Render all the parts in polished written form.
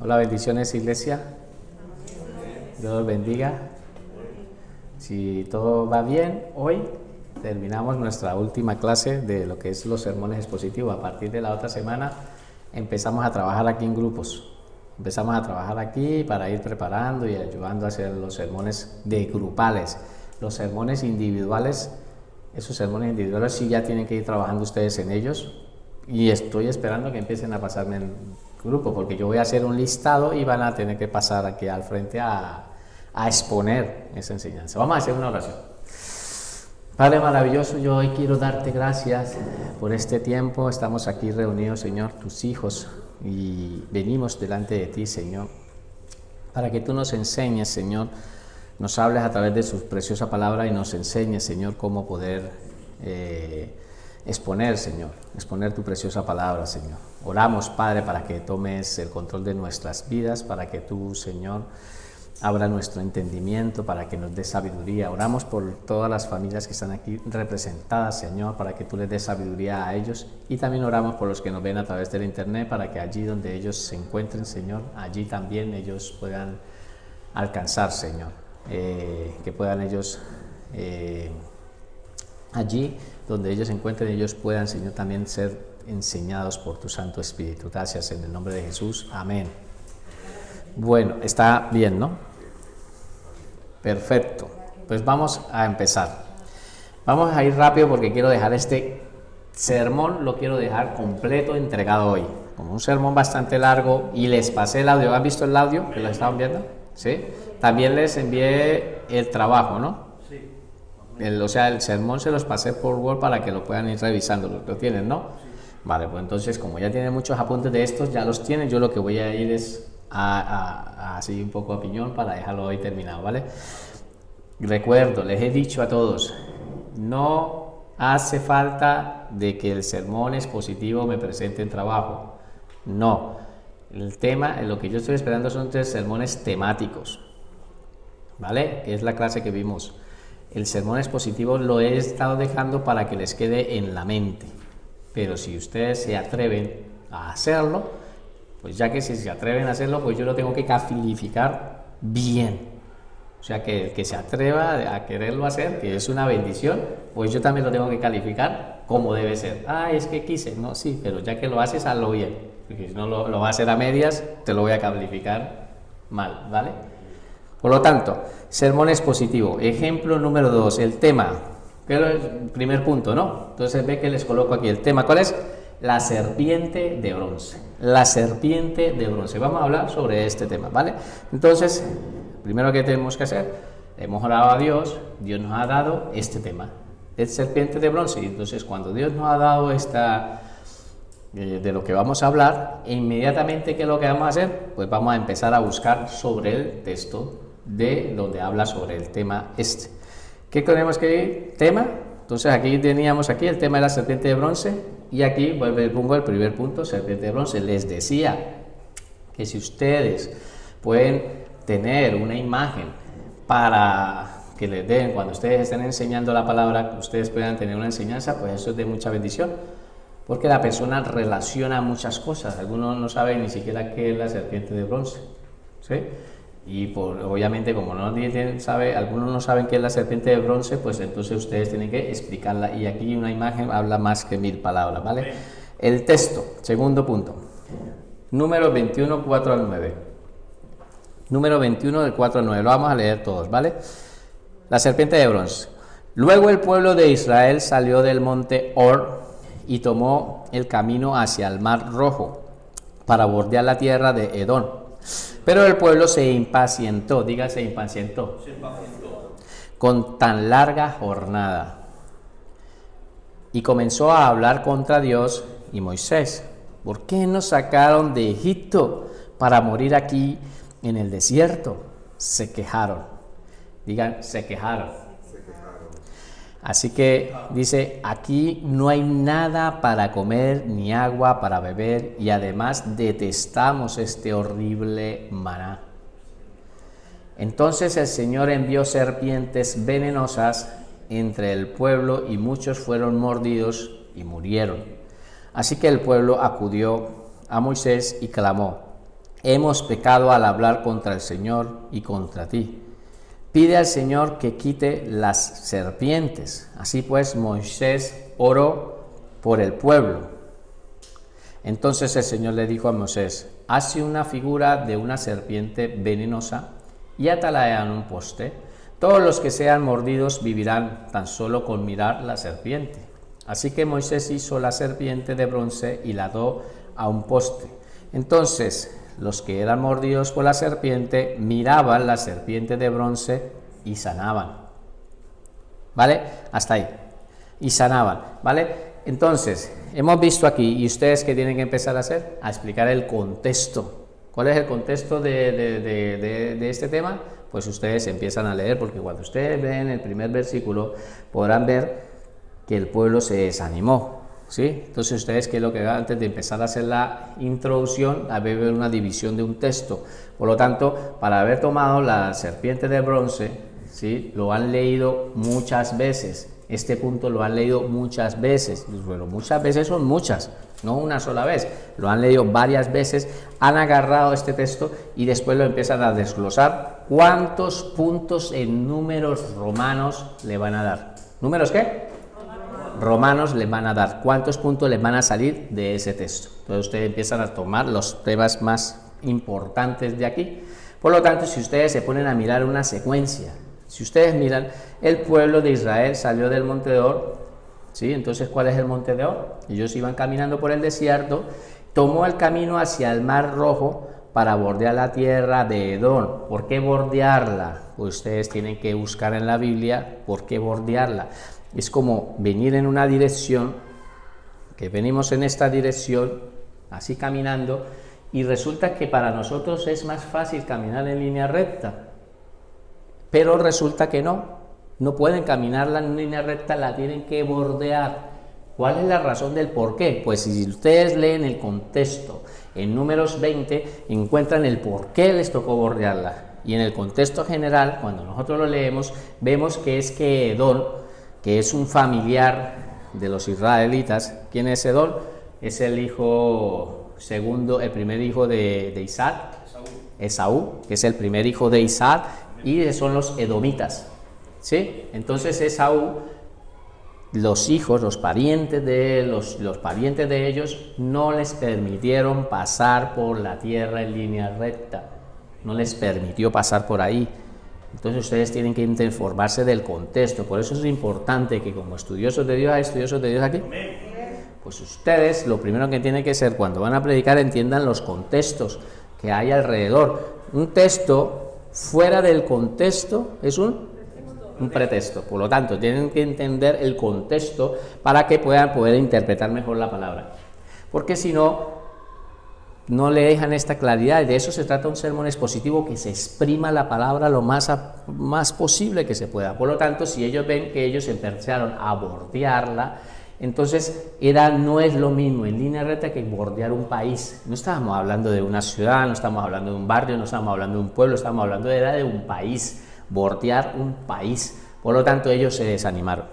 Hola, bendiciones, iglesia. Dios los bendiga. Si todo va bien, hoy terminamos nuestra última clase de lo que es los sermones expositivos. A partir de la otra semana empezamos a trabajar aquí en grupos. Empezamos a trabajar aquí para ir preparando y ayudando a hacer los sermones de grupales. Los sermones individuales, esos sermones individuales sí ya tienen que ir trabajando ustedes en ellos. Y estoy esperando que empiecen a pasarme en grupo, porque yo voy a hacer un listado y van a tener que pasar aquí al frente a exponer esa enseñanza. Vamos a hacer una oración. Padre maravilloso, yo hoy quiero darte gracias por este tiempo. Estamos aquí reunidos, Señor, tus hijos, y venimos delante de ti, Señor, para que tú nos enseñes, Señor, nos hables a través de su preciosa palabra y nos enseñes, Señor, cómo poder exponer, Señor, exponer tu preciosa palabra, Señor. Oramos, Padre, para que tomes el control de nuestras vidas, para que tú, Señor, abra nuestro entendimiento, para que nos des sabiduría. Oramos por todas las familias que están aquí representadas, Señor, para que tú les des sabiduría a ellos. Y también oramos por los que nos ven a través del internet, para que allí donde ellos se encuentren, Señor, allí también ellos puedan alcanzar, Señor. Que puedan ellos, allí donde ellos se encuentren, ellos puedan, Señor, también ser enseñados por tu Santo Espíritu. Gracias en el nombre de Jesús. Amén. Bueno, está bien, ¿no? Perfecto. Pues vamos a empezar. Vamos a ir rápido porque quiero dejar este sermón, lo quiero dejar completo, entregado hoy. Como un sermón bastante largo, y les pasé el audio. ¿Han visto el audio que lo estaban viendo? ¿Sí? También les envié el trabajo, ¿no? O sea, el sermón se los pasé por Word para que lo puedan ir revisando. ¿Lo tienen, no? Vale, pues entonces, como ya tienen muchos apuntes de estos, ya los tienen. Yo lo que voy a ir es así un poco a piñón para dejarlo hoy terminado, ¿vale? Recuerdo, les he dicho a todos, no hace falta de que el sermón expositivo me presente en trabajo. No. El tema, lo que yo estoy esperando son 3 sermones temáticos, ¿vale? Que es la clase que vimos. El sermón expositivo lo he estado dejando para que les quede en la mente, pero si ustedes se atreven a hacerlo, pues ya que si se atreven a hacerlo, pues yo lo tengo que calificar bien. O sea, que el que se atreva a quererlo hacer, que es una bendición, pues yo también lo tengo que calificar como debe ser. Es que quise, no, sí, pero ya que lo haces, hazlo bien, porque si no lo vas a hacer a medias, te lo voy a calificar mal, ¿vale? Por lo tanto, sermón expositivo. Ejemplo número 2, el tema. Que es el primer punto, ¿no? Entonces ve que les coloco aquí el tema. ¿Cuál es? La serpiente de bronce. La serpiente de bronce. Vamos a hablar sobre este tema, ¿vale? Entonces, primero que tenemos que hacer, hemos orado a Dios, Dios nos ha dado este tema, es serpiente de bronce. Y entonces, cuando Dios nos ha dado de lo que vamos a hablar, inmediatamente, ¿qué es lo que vamos a hacer? Pues vamos a empezar a buscar sobre el texto de donde habla sobre el tema este. ¿Qué tenemos que ir? Tema. Entonces aquí teníamos el tema de la serpiente de bronce, y aquí pongo el primer punto, serpiente de bronce. Les decía que si ustedes pueden tener una imagen para que les den, cuando ustedes estén enseñando la palabra, que ustedes puedan tener una enseñanza, pues eso es de mucha bendición, porque la persona relaciona muchas cosas. Algunos no saben ni siquiera qué es la serpiente de bronce, ¿sí? Y obviamente, como nadie sabe, algunos no saben qué es la serpiente de bronce, pues entonces ustedes tienen que explicarla, y aquí una imagen habla más que 1000 palabras, ¿vale? El texto, segundo punto, número 21, 4 al 9. Número 21 del 4 al 9, lo vamos a leer todos, ¿vale? La serpiente de bronce. Luego el pueblo de Israel salió del monte Hor y tomó el camino hacia el mar Rojo para bordear la tierra de Edom. Pero el pueblo se impacientó, dígase impacientó, con tan larga jornada, y comenzó a hablar contra Dios y Moisés. ¿Por qué nos sacaron de Egipto para morir aquí en el desierto? Se quejaron. Digan, se quejaron. Así que dice, aquí no hay nada para comer ni agua para beber, y además detestamos este horrible maná. Entonces el Señor envió serpientes venenosas entre el pueblo, y muchos fueron mordidos y murieron. Así que el pueblo acudió a Moisés y clamó: hemos pecado al hablar contra el Señor y contra ti. Pide al Señor que quite las serpientes. Así pues, Moisés oró por el pueblo. Entonces el Señor le dijo a Moisés: hace una figura de una serpiente venenosa y átala en un poste. Todos los que sean mordidos vivirán tan solo con mirar la serpiente. Así que Moisés hizo la serpiente de bronce y la ató a un poste. Entonces los que eran mordidos por la serpiente miraban la serpiente de bronce y sanaban. ¿Vale? Hasta ahí. Y sanaban. ¿Vale? Entonces, hemos visto aquí, ¿y ustedes qué tienen que empezar a hacer? A explicar el contexto. ¿Cuál es el contexto de este tema? Pues ustedes empiezan a leer, porque cuando ustedes ven el primer versículo, podrán ver que el pueblo se desanimó. ¿Sí? Entonces ustedes, ¿qué es lo que hagan antes de empezar a hacer la introducción? A ver una división de un texto. Por lo tanto, para haber tomado la serpiente de bronce, ¿sí?, lo han leído muchas veces. Este punto lo han leído muchas veces. Bueno, muchas veces son muchas, no una sola vez. Lo han leído varias veces, han agarrado este texto y después lo empiezan a desglosar. ¿Cuántos puntos en números romanos le van a dar? ¿Números qué? Romanos le van a dar. ¿Cuántos puntos les van a salir de ese texto? Entonces ustedes empiezan a tomar los temas más importantes de aquí. Por lo tanto, si ustedes se ponen a mirar una secuencia, si ustedes miran, el pueblo de Israel salió del Monte de Or, ¿sí? Entonces, ¿cuál es el Monte de Or? Ellos iban caminando por el desierto, tomó el camino hacia el Mar Rojo para bordear la tierra de Edom. ¿Por qué bordearla? Pues ustedes tienen que buscar en la Biblia por qué bordearla. Es como venir en una dirección, que venimos en esta dirección, así caminando, y resulta que para nosotros es más fácil caminar en línea recta, pero resulta que no pueden caminarla en línea recta, la tienen que bordear. ¿Cuál es la razón del por qué? Pues si ustedes leen el contexto, en Números 20 encuentran el por qué les tocó bordearla, y en el contexto general, cuando nosotros lo leemos, vemos que es que Edom, que es un familiar de los israelitas. ¿Quién es Edom? Es el hijo segundo, el primer hijo de Isaac, Esaú, que es el primer hijo de Isaac, y son los edomitas, ¿sí? Entonces Esaú, los hijos, los parientes de ellos, no les permitieron pasar por la tierra en línea recta, no les permitió pasar por ahí. Entonces ustedes tienen que informarse del contexto. Por eso es importante que, como estudiosos de Dios, hay estudiosos de Dios aquí, pues ustedes lo primero que tienen que hacer cuando van a predicar, entiendan los contextos que hay alrededor. Un texto fuera del contexto es un pretexto. Por lo tanto, tienen que entender el contexto para que puedan poder interpretar mejor la palabra, porque si no le dejan esta claridad. De eso se trata un sermón expositivo, que se exprima la palabra lo más posible que se pueda. Por lo tanto, si ellos ven que ellos empezaron a bordearla, entonces no es lo mismo en línea recta que bordear un país. No estábamos hablando de una ciudad, no estamos hablando de un barrio, no estamos hablando de un pueblo, estamos hablando de un país, bordear un país. Por lo tanto, ellos se desanimaron.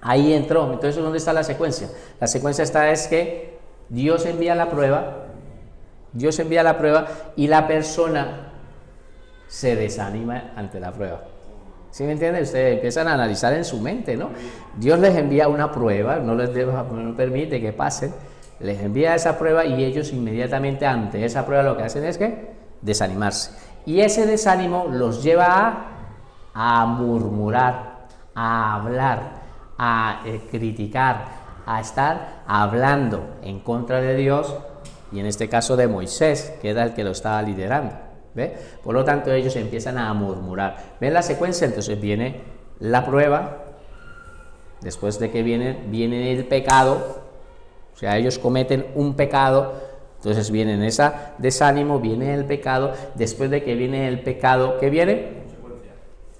Ahí entró. Entonces, ¿dónde está la secuencia? La secuencia es que Dios envía la prueba y la persona se desanima ante la prueba. ¿Sí me entienden? Ustedes empiezan a analizar en su mente, ¿no? Dios les envía una prueba, no permite que pasen, les envía esa prueba y ellos inmediatamente ante esa prueba lo que hacen es que desanimarse. Y ese desánimo los lleva a murmurar, a hablar, a criticar, a estar hablando en contra de Dios, y en este caso de Moisés, que era el que lo estaba liderando. ¿Ve? Por lo tanto, ellos empiezan a murmurar. ¿Ven la secuencia? Entonces viene la prueba, después de que viene el pecado, o sea, ellos cometen un pecado, entonces viene ese desánimo, viene el pecado, después de que viene el pecado, ¿qué viene?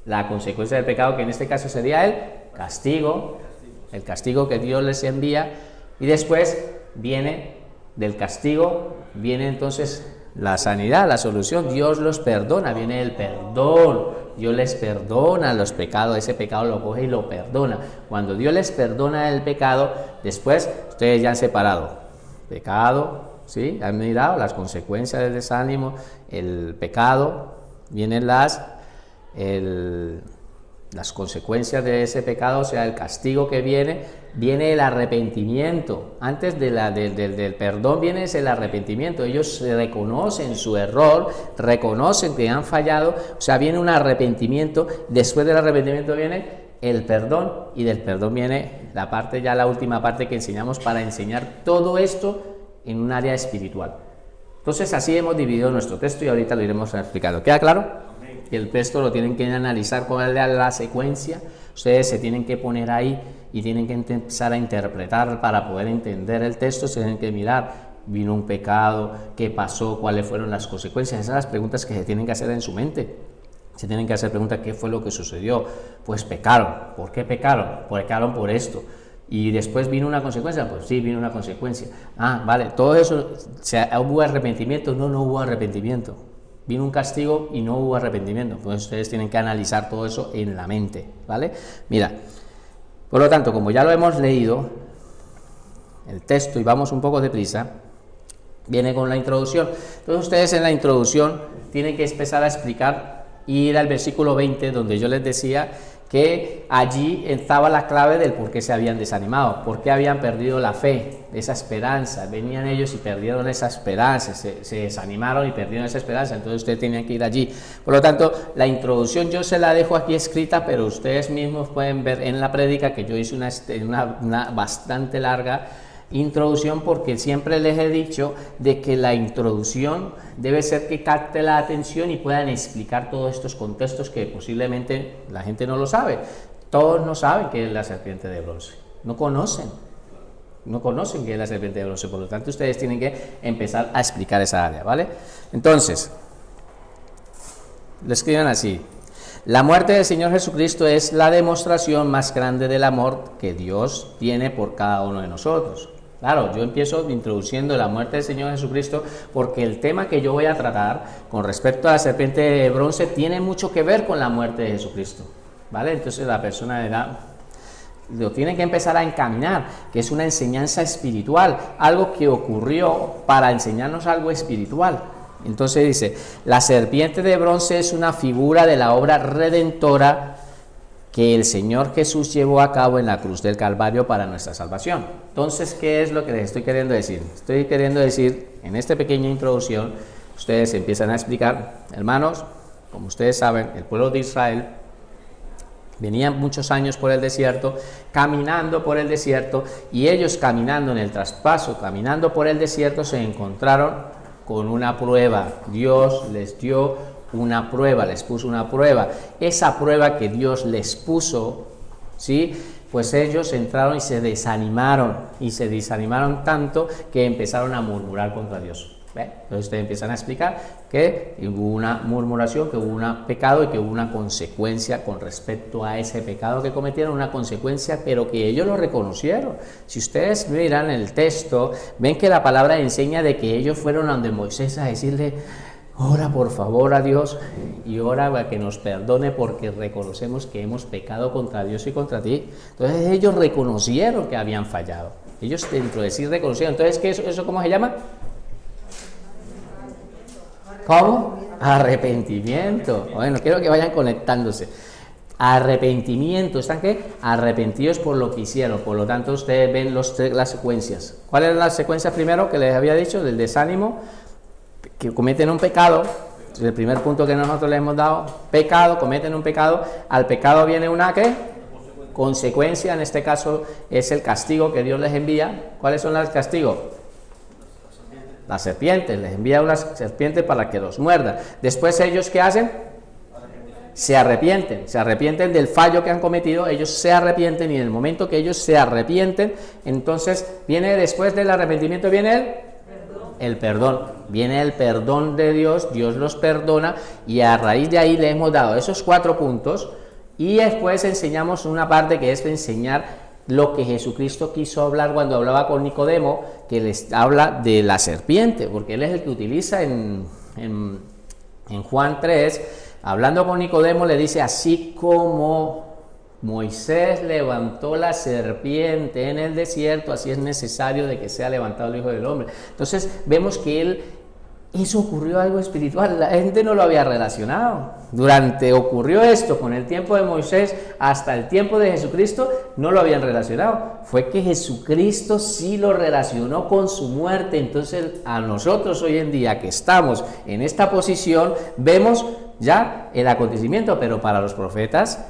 La consecuencia del pecado, que en este caso sería el castigo que Dios les envía, y después del castigo viene entonces la sanidad, la solución. Dios los perdona, viene el perdón. Dios les perdona los pecados, ese pecado lo coge y lo perdona. Cuando Dios les perdona el pecado, después ustedes ya han separado pecado ¿sí? Han mirado las consecuencias del desánimo, el pecado, vienen las consecuencias de ese pecado, o sea, el castigo que viene el arrepentimiento. Antes del perdón viene el arrepentimiento. Ellos reconocen su error, reconocen que han fallado, o sea, viene un arrepentimiento. Después del arrepentimiento viene el perdón, y del perdón viene la última parte que enseñamos para enseñar todo esto en un área espiritual. Entonces, así hemos dividido nuestro texto y ahorita lo iremos explicando. ¿Queda claro? Que el texto lo tienen que analizar con la secuencia, ustedes se tienen que poner ahí y tienen que empezar a interpretar para poder entender el texto. Se tienen que mirar, vino un pecado, qué pasó, cuáles fueron las consecuencias. Esas son las preguntas que se tienen que hacer en su mente. Se tienen que hacer preguntas: ¿qué fue lo que sucedió? Pues pecaron. ¿Por qué pecaron? Pecaron por esto. Y después vino una consecuencia. Pues sí, vino una consecuencia. Vale, todo eso, ¿hubo arrepentimiento? No hubo arrepentimiento. Vino un castigo y no hubo arrepentimiento. Entonces ustedes tienen que analizar todo eso en la mente, ¿vale? Mira, por lo tanto, como ya lo hemos leído el texto y vamos un poco deprisa, viene con la introducción. Entonces ustedes en la introducción tienen que empezar a explicar, ir al versículo 20, donde yo les decía que allí estaba la clave del por qué se habían desanimado, por qué habían perdido la fe, esa esperanza. Venían ellos y perdieron esa esperanza, se desanimaron y perdieron esa esperanza. Entonces ustedes tenían que ir allí. Por lo tanto, la introducción yo se la dejo aquí escrita, pero ustedes mismos pueden ver en la prédica que yo hice una bastante larga introducción, porque siempre les he dicho de que la introducción debe ser que capte la atención y puedan explicar todos estos contextos que posiblemente la gente no lo sabe. Todos no saben qué es la serpiente de bronce, no conocen qué es la serpiente de bronce. Por lo tanto, ustedes tienen que empezar a explicar esa área, ¿vale? Entonces, lo escriban así: la muerte del Señor Jesucristo es la demostración más grande del amor que Dios tiene por cada uno de nosotros. Claro, yo empiezo introduciendo la muerte del Señor Jesucristo porque el tema que yo voy a tratar con respecto a la serpiente de bronce tiene mucho que ver con la muerte de Jesucristo, ¿vale? Entonces la persona lo tiene que empezar a encaminar, que es una enseñanza espiritual, algo que ocurrió para enseñarnos algo espiritual. Entonces dice: la serpiente de bronce es una figura de la obra redentora que el Señor Jesús llevó a cabo en la cruz del Calvario para nuestra salvación. Entonces, ¿qué es lo que les estoy queriendo decir? Estoy queriendo decir, en esta pequeña introducción, ustedes empiezan a explicar, hermanos, como ustedes saben, el pueblo de Israel venían muchos años por el desierto, caminando por el desierto, y ellos caminando en el traspaso, caminando por el desierto, se encontraron con una prueba. Dios les dio una prueba, les puso una prueba. Esa prueba que Dios les puso, ¿sí? Pues ellos entraron y se desanimaron tanto que empezaron a murmurar contra Dios. ¿Ve? Entonces ustedes empiezan a explicar que hubo una murmuración, que hubo un pecado y que hubo una consecuencia con respecto a ese pecado que cometieron, una consecuencia, pero que ellos lo reconocieron. Si ustedes miran el texto, ven que la palabra enseña de que ellos fueron a donde Moisés a decirle: ora por favor a Dios y ora para que nos perdone, porque reconocemos que hemos pecado contra Dios y contra ti. Entonces ellos reconocieron que habían fallado. Ellos dentro de sí reconocieron. Entonces, ¿qué eso cómo se llama? ¿Cómo? Arrepentimiento. Bueno, quiero que vayan conectándose. Arrepentimiento. ¿Están qué? Arrepentidos por lo que hicieron. Por lo tanto, ustedes ven las secuencias. ¿Cuál era la secuencia primero que les había dicho? Del desánimo, que cometen un pecado. El primer punto que nosotros les hemos dado: pecado, cometen un pecado. Al pecado viene una ¿qué? Consecuencia. En este caso es el castigo que Dios les envía. ¿Cuáles son los castigos? Las serpientes. Les envía una serpiente para que los muerda. Después, ellos ¿qué hacen? Se arrepienten del fallo que han cometido. Ellos se arrepienten, y en el momento que ellos se arrepienten, entonces viene, después del arrepentimiento viene el perdón. Viene el perdón de Dios. Dios los perdona, y a raíz de ahí le hemos dado esos 4 puntos, y después enseñamos una parte que es de enseñar lo que Jesucristo quiso hablar cuando hablaba con Nicodemo, que les habla de la serpiente, porque él es el que utiliza en Juan 3, hablando con Nicodemo, le dice: así como Moisés levantó la serpiente en el desierto, así es necesario de que sea levantado el Hijo del Hombre. Entonces vemos que eso ocurrió algo espiritual, la gente no lo había relacionado. Ocurrió esto con el tiempo de Moisés hasta el tiempo de Jesucristo, no lo habían relacionado. Fue que Jesucristo sí lo relacionó con su muerte. Entonces a nosotros hoy en día que estamos en esta posición, vemos ya el acontecimiento, pero para los profetas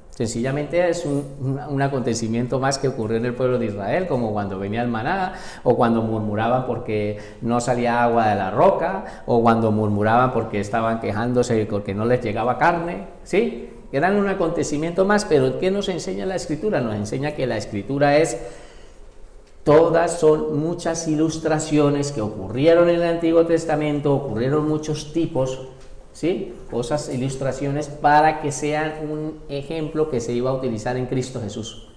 sencillamente es un acontecimiento más que ocurrió en el pueblo de Israel, como cuando venía el maná, o cuando murmuraban porque no salía agua de la roca, o cuando murmuraban porque estaban quejándose porque no les llegaba carne, ¿sí? Eran un acontecimiento más, pero ¿qué nos enseña la Escritura? Nos enseña que la Escritura todas son muchas ilustraciones que ocurrieron en el Antiguo Testamento, ocurrieron muchos tipos, ¿sí? Cosas, ilustraciones para que sean un ejemplo que se iba a utilizar en Cristo Jesús.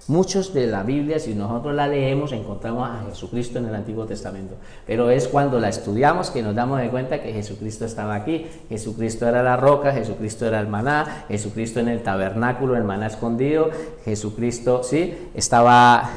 Muchos de la Biblia, si nosotros la leemos, encontramos a Jesucristo en el Antiguo Testamento, pero es cuando la estudiamos que nos damos de cuenta que Jesucristo estaba aquí. Jesucristo era la roca, Jesucristo era el maná, Jesucristo en el tabernáculo, el maná escondido, Jesucristo, ¿sí? Estaba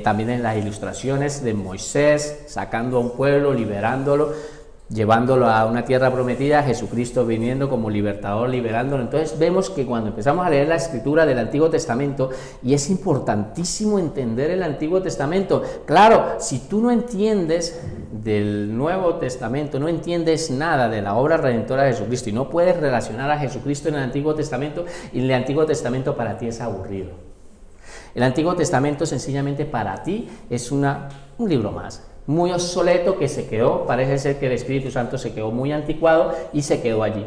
también en las ilustraciones de Moisés, sacando a un pueblo, liberándolo, llevándolo a una tierra prometida, Jesucristo viniendo como libertador, liberándolo. Entonces vemos que cuando empezamos a leer la Escritura del Antiguo Testamento, y es importantísimo entender el Antiguo Testamento, claro, si tú no entiendes del Nuevo Testamento, no entiendes nada de la obra redentora de Jesucristo y no puedes relacionar a Jesucristo en el Antiguo Testamento, y el Antiguo Testamento para ti es aburrido. El Antiguo Testamento sencillamente para ti es un libro más, muy obsoleto, que se quedó, parece ser que el Espíritu Santo se quedó muy anticuado y se quedó allí.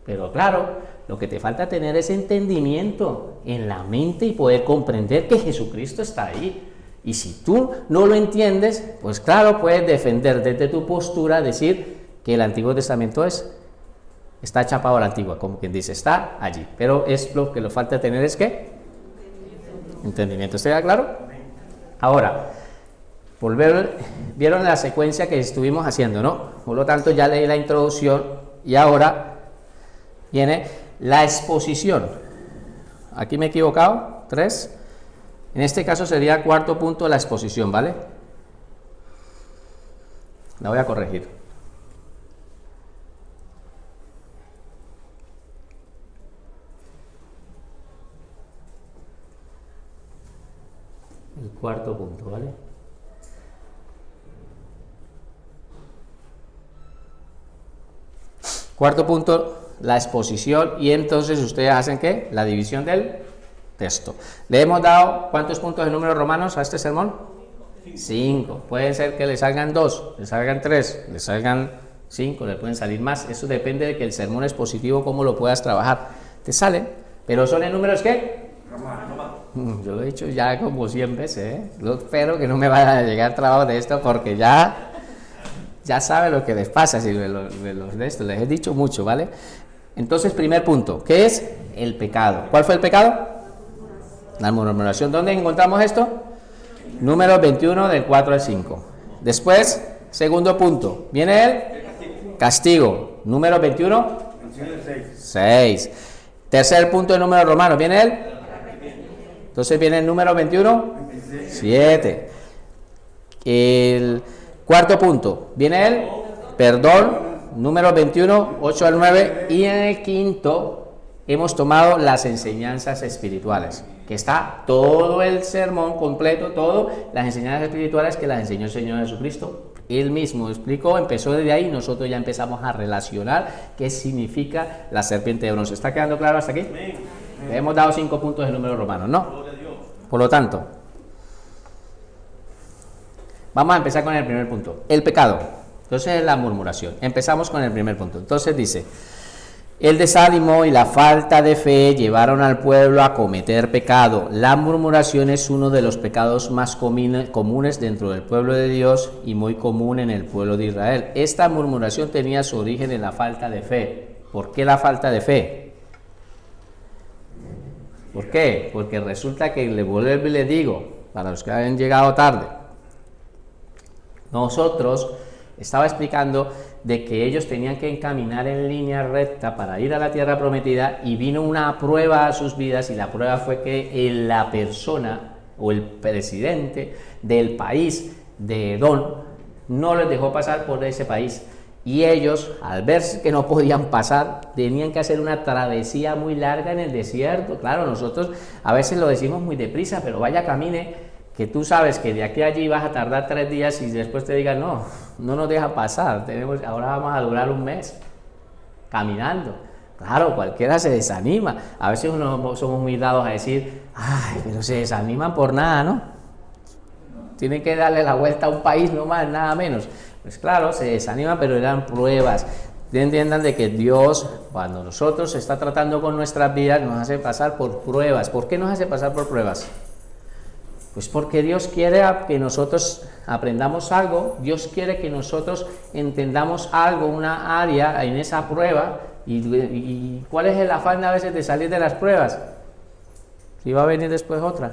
Pero claro, lo que te falta tener es entendimiento en la mente y poder comprender que Jesucristo está ahí. Y si tú no lo entiendes, pues claro, puedes defender desde tu postura, decir que el Antiguo Testamento está chapado a la antigua, como quien dice, está allí. Pero es lo que le falta tener es ¿qué? Entendimiento. ¿Está claro? Ahora, vieron la secuencia que estuvimos haciendo, ¿no? Por lo tanto, ya leí la introducción y ahora viene la exposición. Aquí me he equivocado, 3. En este caso sería cuarto punto, la exposición, ¿vale? La voy a corregir. El cuarto punto, ¿vale? Cuarto punto, la exposición, y entonces ustedes hacen ¿qué? La división del texto. Le hemos dado ¿cuántos puntos de números romanos a este sermón? 5. Puede ser que le salgan 2, le salgan 3, le salgan 5, le pueden salir más. Eso depende de que el sermón expositivo, cómo lo puedas trabajar. Te salen, pero son en números ¿qué? Yo lo he dicho ya como 100 veces, ¿eh? Yo espero que no me vaya a llegar trabajo de esto porque ya sabe lo que les pasa si de esto les he dicho mucho, ¿vale? Entonces, primer punto, ¿qué es? El pecado. ¿Cuál fue el pecado? La murmuración. ¿Dónde encontramos esto? Número 21 del 4 al 5. Después, segundo punto, ¿viene el castigo? Número 21, 6. Tercer punto de número romano, ¿viene él? Entonces viene el número 21, 7. El cuarto punto, viene el perdón, número 21, 8 al 9. Y en el quinto hemos tomado las enseñanzas espirituales, que está todo el sermón completo, todo las enseñanzas espirituales que las enseñó el Señor Jesucristo. Él mismo explicó, empezó desde ahí, nosotros ya empezamos a relacionar qué significa la serpiente de bronce. ¿Está quedando claro hasta aquí? Le hemos dado 5 puntos de número romano, ¿no? Por lo tanto, vamos a empezar con el primer punto, el pecado. Entonces, la murmuración. Empezamos con el primer punto. Entonces dice: el desánimo y la falta de fe llevaron al pueblo a cometer pecado. La murmuración es uno de los pecados más comunes dentro del pueblo de Dios y muy común en el pueblo de Israel. Esta murmuración tenía su origen en la falta de fe. ¿Por qué la falta de fe? ¿Por qué? Porque resulta que le vuelvo y le digo, para los que han llegado tarde, nosotros, estaba explicando de que ellos tenían que caminar en línea recta para ir a la tierra prometida, y vino una prueba a sus vidas, y la prueba fue que la persona o el presidente del país de Edom no les dejó pasar por ese país, y ellos, al ver que no podían pasar, tenían que hacer una travesía muy larga en el desierto. Claro, nosotros a veces lo decimos muy deprisa, pero vaya, camine, que tú sabes que de aquí a allí vas a tardar 3 días, y después te digan, no nos deja pasar, ahora vamos a durar un mes caminando. Claro, cualquiera se desanima. A veces somos muy dados a decir, ay, pero se desaniman por nada, ¿no? Tienen que darle la vuelta a un país, no más, nada menos. Pues claro, se desaniman, pero eran pruebas. Entiendan de que Dios, cuando nosotros está tratando con nuestras vidas, nos hace pasar por pruebas. ¿Por qué nos hace pasar por pruebas? Pues porque Dios quiere que nosotros aprendamos algo, Dios quiere que nosotros entendamos algo, una área en esa prueba. ¿Y cuál es el afán a veces de salir de las pruebas? Si va a venir después otra.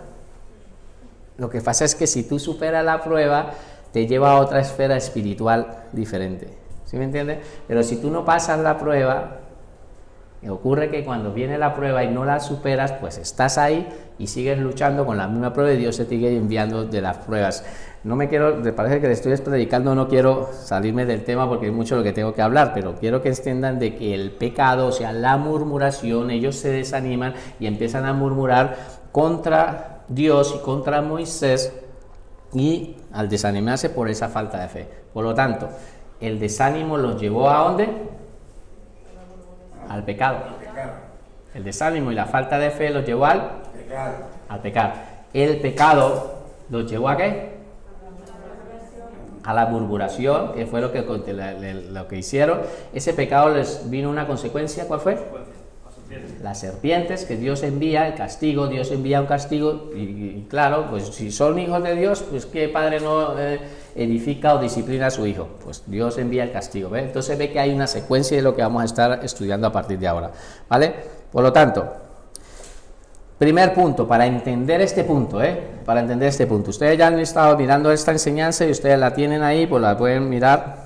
Lo que pasa es que si tú superas la prueba, te lleva a otra esfera espiritual diferente. ¿Sí me entiendes? Pero si tú no pasas la prueba, ocurre que cuando viene la prueba y no la superas, pues estás ahí y sigues luchando con la misma prueba, y Dios se sigue enviando de las pruebas. No me parece que le estoy predicando, no quiero salirme del tema porque es mucho lo que tengo que hablar, pero quiero que entiendan de que el pecado, o sea, la murmuración, ellos se desaniman y empiezan a murmurar contra Dios y contra Moisés, y al desanimarse por esa falta de fe. Por lo tanto, el desánimo los llevó ¿a dónde? Al pecado. El desánimo y la falta de fe los llevó al pecado. El pecado los llevó ¿a qué? A la murmuración, que fue lo que hicieron. Ese pecado les vino una consecuencia. ¿Cuál fue? Las serpientes que Dios envía, el castigo. Dios envía un castigo, y claro, pues si son hijos de Dios, pues ¿qué padre no edifica o disciplina a su hijo? Pues Dios envía el castigo, ¿ve? Entonces ve que hay una secuencia de lo que vamos a estar estudiando a partir de ahora, ¿vale? Por lo tanto, primer punto, para entender este punto, ustedes ya han estado mirando esta enseñanza y ustedes la tienen ahí, pues la pueden mirar.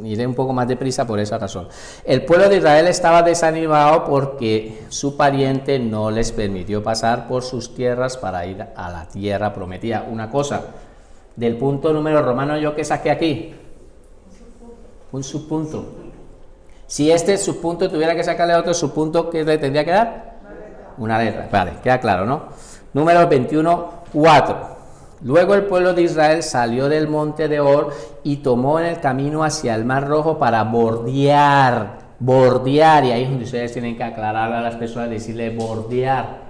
Iré un poco más deprisa por esa razón. El pueblo de Israel estaba desanimado porque su pariente no les permitió pasar por sus tierras para ir a la tierra prometida. Una cosa, del punto número romano yo que saqué aquí, un subpunto. Si este subpunto tuviera que sacarle otro subpunto, ¿qué le tendría que dar? Una letra. Vale, queda claro, ¿no? Número 21, 4. Luego el pueblo de Israel salió del monte de Or y tomó en el camino hacia el Mar Rojo para bordear, y ahí es donde ustedes tienen que aclarar a las personas, decirle bordear.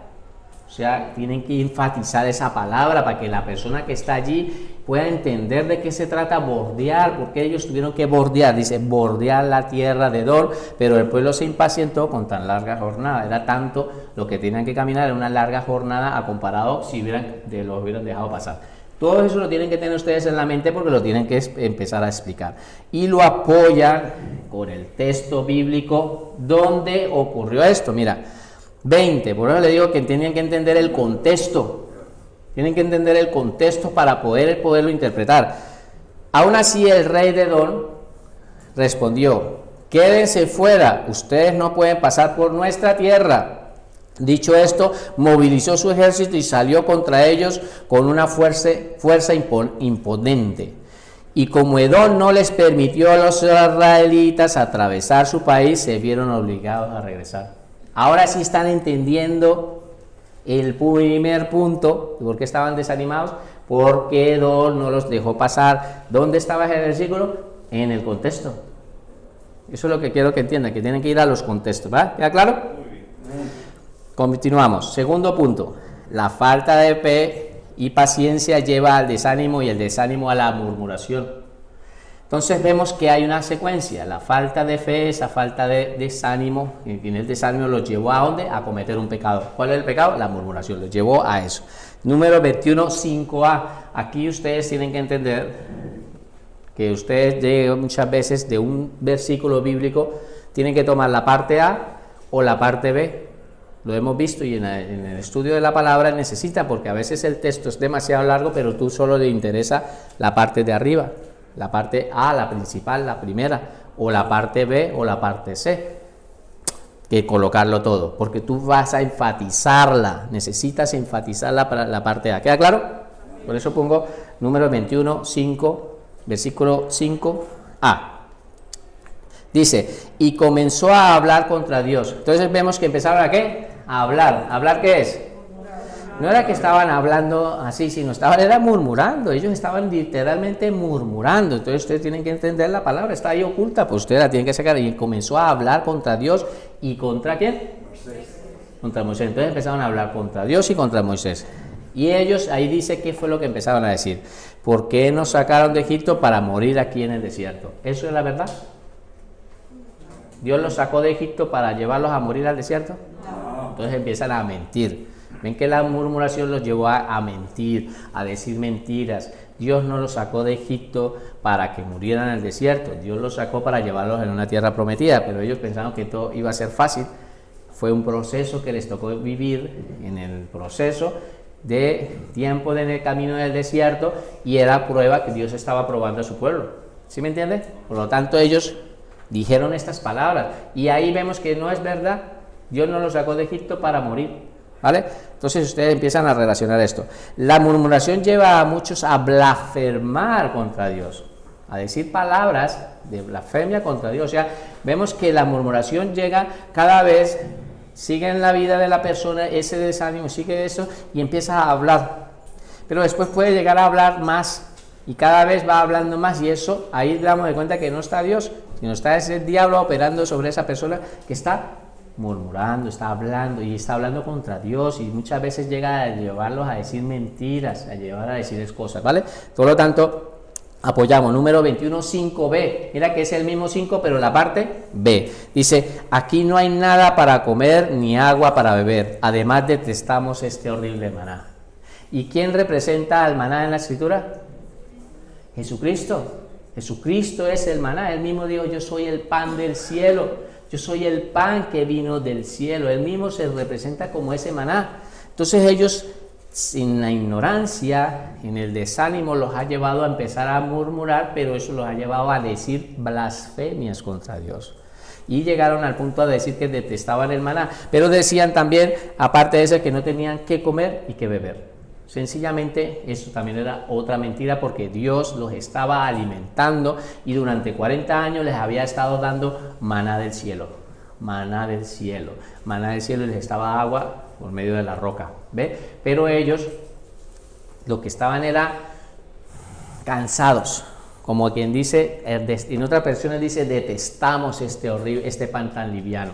O sea, tienen que enfatizar esa palabra para que la persona que está allí pueda entender de qué se trata bordear, porque ellos tuvieron que bordear, dice bordear la tierra de Edom, pero el pueblo se impacientó con tan larga jornada, era tanto lo que tenían que caminar, era una larga jornada a comparado si lo hubieran dejado pasar. Todo eso lo tienen que tener ustedes en la mente porque lo tienen que empezar a explicar. Y lo apoyan con el texto bíblico donde ocurrió esto. Mira, 20, por eso le digo que tienen que entender el contexto. Tienen que entender el contexto para poderlo interpretar. Aún así el rey de Edom respondió: quédense fuera, ustedes no pueden pasar por nuestra tierra. Dicho esto, movilizó su ejército y salió contra ellos con una fuerza imponente. Y como Edom no les permitió a los israelitas atravesar su país, se vieron obligados a regresar. Ahora sí están entendiendo el primer punto, ¿por qué estaban desanimados? Porque Edom no los dejó pasar. ¿Dónde estaba el versículo? En el contexto. Eso es lo que quiero que entiendan, que tienen que ir a los contextos, ¿va? ¿Queda claro? Continuamos. Segundo punto, la falta de fe y paciencia lleva al desánimo y el desánimo a la murmuración. Entonces vemos que hay una secuencia, la falta de fe, esa falta de desánimo, y en el desánimo los llevó ¿a dónde? A cometer un pecado. ¿Cuál es el pecado? La murmuración, los llevó a eso. Número 21, 5a. Aquí ustedes tienen que entender que ustedes llegan muchas veces de un versículo bíblico, tienen que tomar la parte A o la parte B. Lo hemos visto y en el estudio de la palabra necesita, porque a veces el texto es demasiado largo, pero tú solo le interesa la parte de arriba. La parte A, la principal, la primera, o la parte B o la parte C, que colocarlo todo, porque tú vas a enfatizarla, necesitas enfatizarla para la parte A. ¿Queda claro? Por eso pongo número 21, 5, versículo 5a. Dice, y comenzó a hablar contra Dios. Entonces vemos que empezaron a ¿qué? A hablar. ¿Hablar qué es? No era que estaban hablando así, sino era murmurando. Ellos estaban literalmente murmurando. Entonces ustedes tienen que entender la palabra, está ahí oculta, pues ustedes la tienen que sacar. Y comenzó a hablar contra Dios. ¿Y contra quién? Moisés. Contra Moisés. Entonces empezaron a hablar contra Dios y contra Moisés. Y ellos, ahí dice qué fue lo que empezaron a decir. ¿Por qué nos sacaron de Egipto para morir aquí en el desierto? ¿Eso es la verdad? ¿Dios los sacó de Egipto para llevarlos a morir al desierto? No. Entonces empiezan a mentir. Ven que la murmuración los llevó a mentir, a decir mentiras. Dios no los sacó de Egipto para que murieran en el desierto. Dios los sacó para llevarlos en una tierra prometida, pero ellos pensaron que todo iba a ser fácil. Fue un proceso que les tocó vivir en el proceso de tiempo en el camino del desierto, y era prueba que Dios estaba probando a su pueblo. ¿Sí me entiende? Por lo tanto, ellos dijeron estas palabras, y ahí vemos que no es verdad. Dios no los sacó de Egipto para morir, ¿vale? Entonces ustedes empiezan a relacionar esto. La murmuración lleva a muchos a blasfemar contra Dios, a decir palabras de blasfemia contra Dios. O sea, vemos que la murmuración llega cada vez, sigue en la vida de la persona ese desánimo, sigue eso y empieza a hablar, pero después puede llegar a hablar más, y cada vez va hablando más, y eso, ahí damos de cuenta que no está Dios, sino está ese diablo operando sobre esa persona que está murmurando, está hablando, y está hablando contra Dios, y muchas veces llega a llevarlos a decir mentiras, a llevar a decir cosas, ¿vale? Por lo tanto, apoyamos número 21, 5b. Mira que es el mismo 5, pero la parte B. Dice, aquí no hay nada para comer ni agua para beber. Además detestamos este horrible maná. ¿Y quién representa al maná en la escritura? Jesucristo. Jesucristo es el maná. Él mismo dijo, yo soy el pan del cielo. Yo soy el pan que vino del cielo. Él mismo se representa como ese maná. Entonces ellos, en la ignorancia, en el desánimo, los ha llevado a empezar a murmurar, pero eso los ha llevado a decir blasfemias contra Dios. Y llegaron al punto de decir que detestaban el maná, pero decían también, aparte de eso, que no tenían que comer y que beber. Sencillamente, eso también era otra mentira, porque Dios los estaba alimentando y durante 40 años les había estado dando maná del cielo. Maná del cielo. Maná del cielo, y les estaba agua por medio de la roca, ¿ve? Pero ellos lo que estaban era cansados, como quien dice, en otras versiones dice, detestamos este pan tan liviano,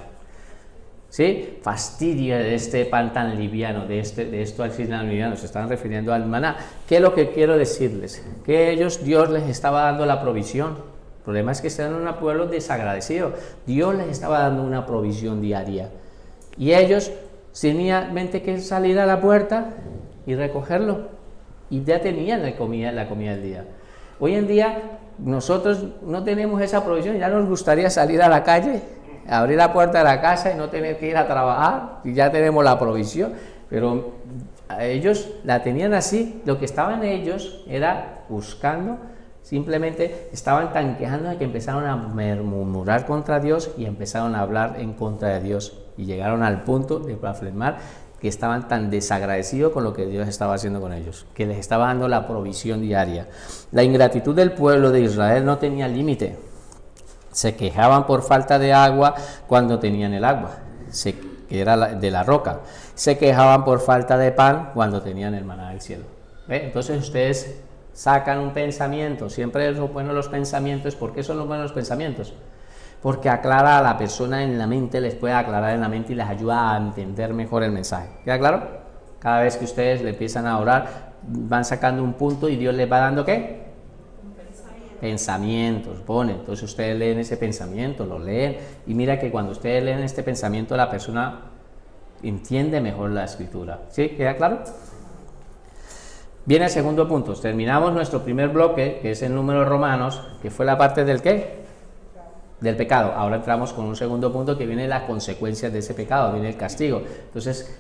¿sí? Fastidia de este pan tan liviano, de esto al final liviano, se están refiriendo al maná. ¿Qué es lo que quiero decirles? Que Dios les estaba dando la provisión. El problema es que están en un pueblo desagradecido. Dios les estaba dando una provisión diaria, y ellos tenían que salir a la puerta y recogerlo, y ya tenían la comida del día. Hoy en día nosotros no tenemos esa provisión. Ya nos gustaría salir a la calle, abrir la puerta de la casa y no tener que ir a trabajar, y ya tenemos la provisión, pero ellos la tenían así. Lo que estaban ellos era buscando, simplemente estaban tan quejando de que empezaron a murmurar contra Dios y empezaron a hablar en contra de Dios, y llegaron al punto de blasfemar, que estaban tan desagradecidos con lo que Dios estaba haciendo con ellos, que les estaba dando la provisión diaria. La ingratitud del pueblo de Israel no tenía límite. Se quejaban por falta de agua cuando tenían el agua, que era de la roca. Se quejaban por falta de pan cuando tenían el maná del cielo. ¿Ve? Entonces ustedes sacan un pensamiento. Siempre es bueno los pensamientos. ¿Por qué son los buenos los pensamientos? Porque aclara a la persona en la mente, les puede aclarar en la mente y les ayuda a entender mejor el mensaje. ¿Queda claro? Cada vez que ustedes le empiezan a orar, van sacando un punto y Dios les va dando ¿qué? Pensamientos, pone. Entonces ustedes leen ese pensamiento, lo leen, y mira que cuando ustedes leen este pensamiento, la persona entiende mejor la escritura. ¿Sí? ¿Queda claro? Viene el segundo punto. Terminamos nuestro primer bloque, que es el número de Romanos, que fue la parte del ¿qué? Del pecado. Ahora entramos con un segundo punto, que viene las consecuencias de ese pecado, viene el castigo. Entonces,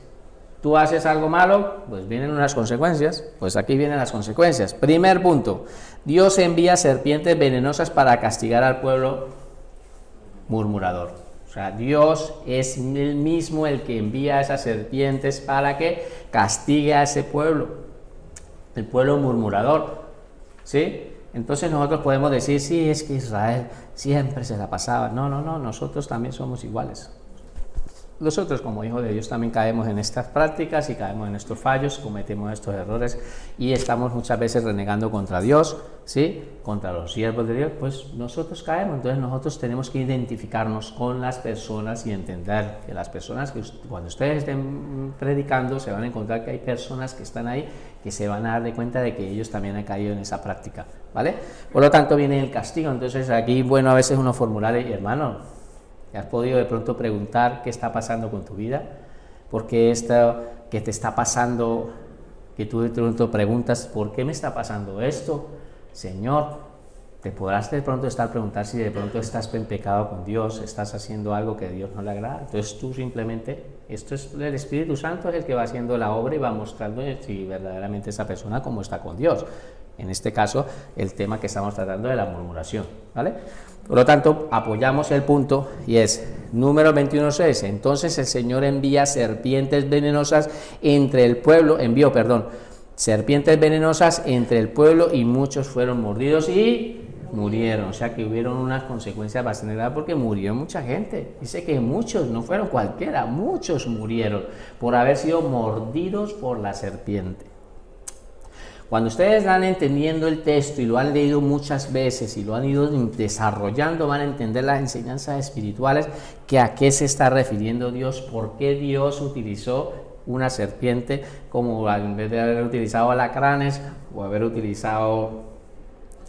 Tú haces algo malo, pues vienen unas consecuencias. Pues aquí vienen las consecuencias. Primer punto, Dios envía serpientes venenosas para castigar al pueblo murmurador. O sea, Dios es el mismo el que envía esas serpientes para que castigue a ese pueblo, el pueblo murmurador, ¿sí? Entonces nosotros podemos decir, sí, es que Israel siempre se la pasaba. No, nosotros también somos iguales. Nosotros como hijos de Dios también caemos en estas prácticas y caemos en estos fallos, cometemos estos errores y estamos muchas veces renegando contra Dios, ¿sí? Contra los siervos de Dios, pues nosotros caemos. Entonces nosotros tenemos que identificarnos con las personas y entender que las personas que cuando ustedes estén predicando se van a encontrar que hay personas que están ahí que se van a dar de cuenta de que ellos también han caído en esa práctica, ¿vale? Por lo tanto viene el castigo. Entonces aquí, bueno, a veces uno formular, hermano, ¿has podido de pronto preguntar qué está pasando con tu vida? ¿Por qué esto que te está pasando, que tú de pronto preguntas, ¿por qué me está pasando esto? Señor, te podrás de pronto preguntar si de pronto estás en pecado con Dios, estás haciendo algo que a Dios no le agrada. Entonces tú simplemente, esto es el Espíritu Santo, es el que va haciendo la obra y va mostrando si verdaderamente esa persona cómo está con Dios. En este caso, el tema que estamos tratando de la murmuración, ¿vale? Por lo tanto, apoyamos el punto y es número 21.6. Entonces el Señor envía serpientes venenosas entre el pueblo, serpientes venenosas entre el pueblo y muchos fueron mordidos y murieron. O sea que hubieron unas consecuencias bastante graves porque murió mucha gente. Dice que muchos, no fueron cualquiera, muchos murieron por haber sido mordidos por la serpiente. Cuando ustedes van entendiendo el texto y lo han leído muchas veces y lo han ido desarrollando, van a entender las enseñanzas espirituales, que a qué se está refiriendo Dios, por qué Dios utilizó una serpiente, como en vez de haber utilizado alacranes o haber utilizado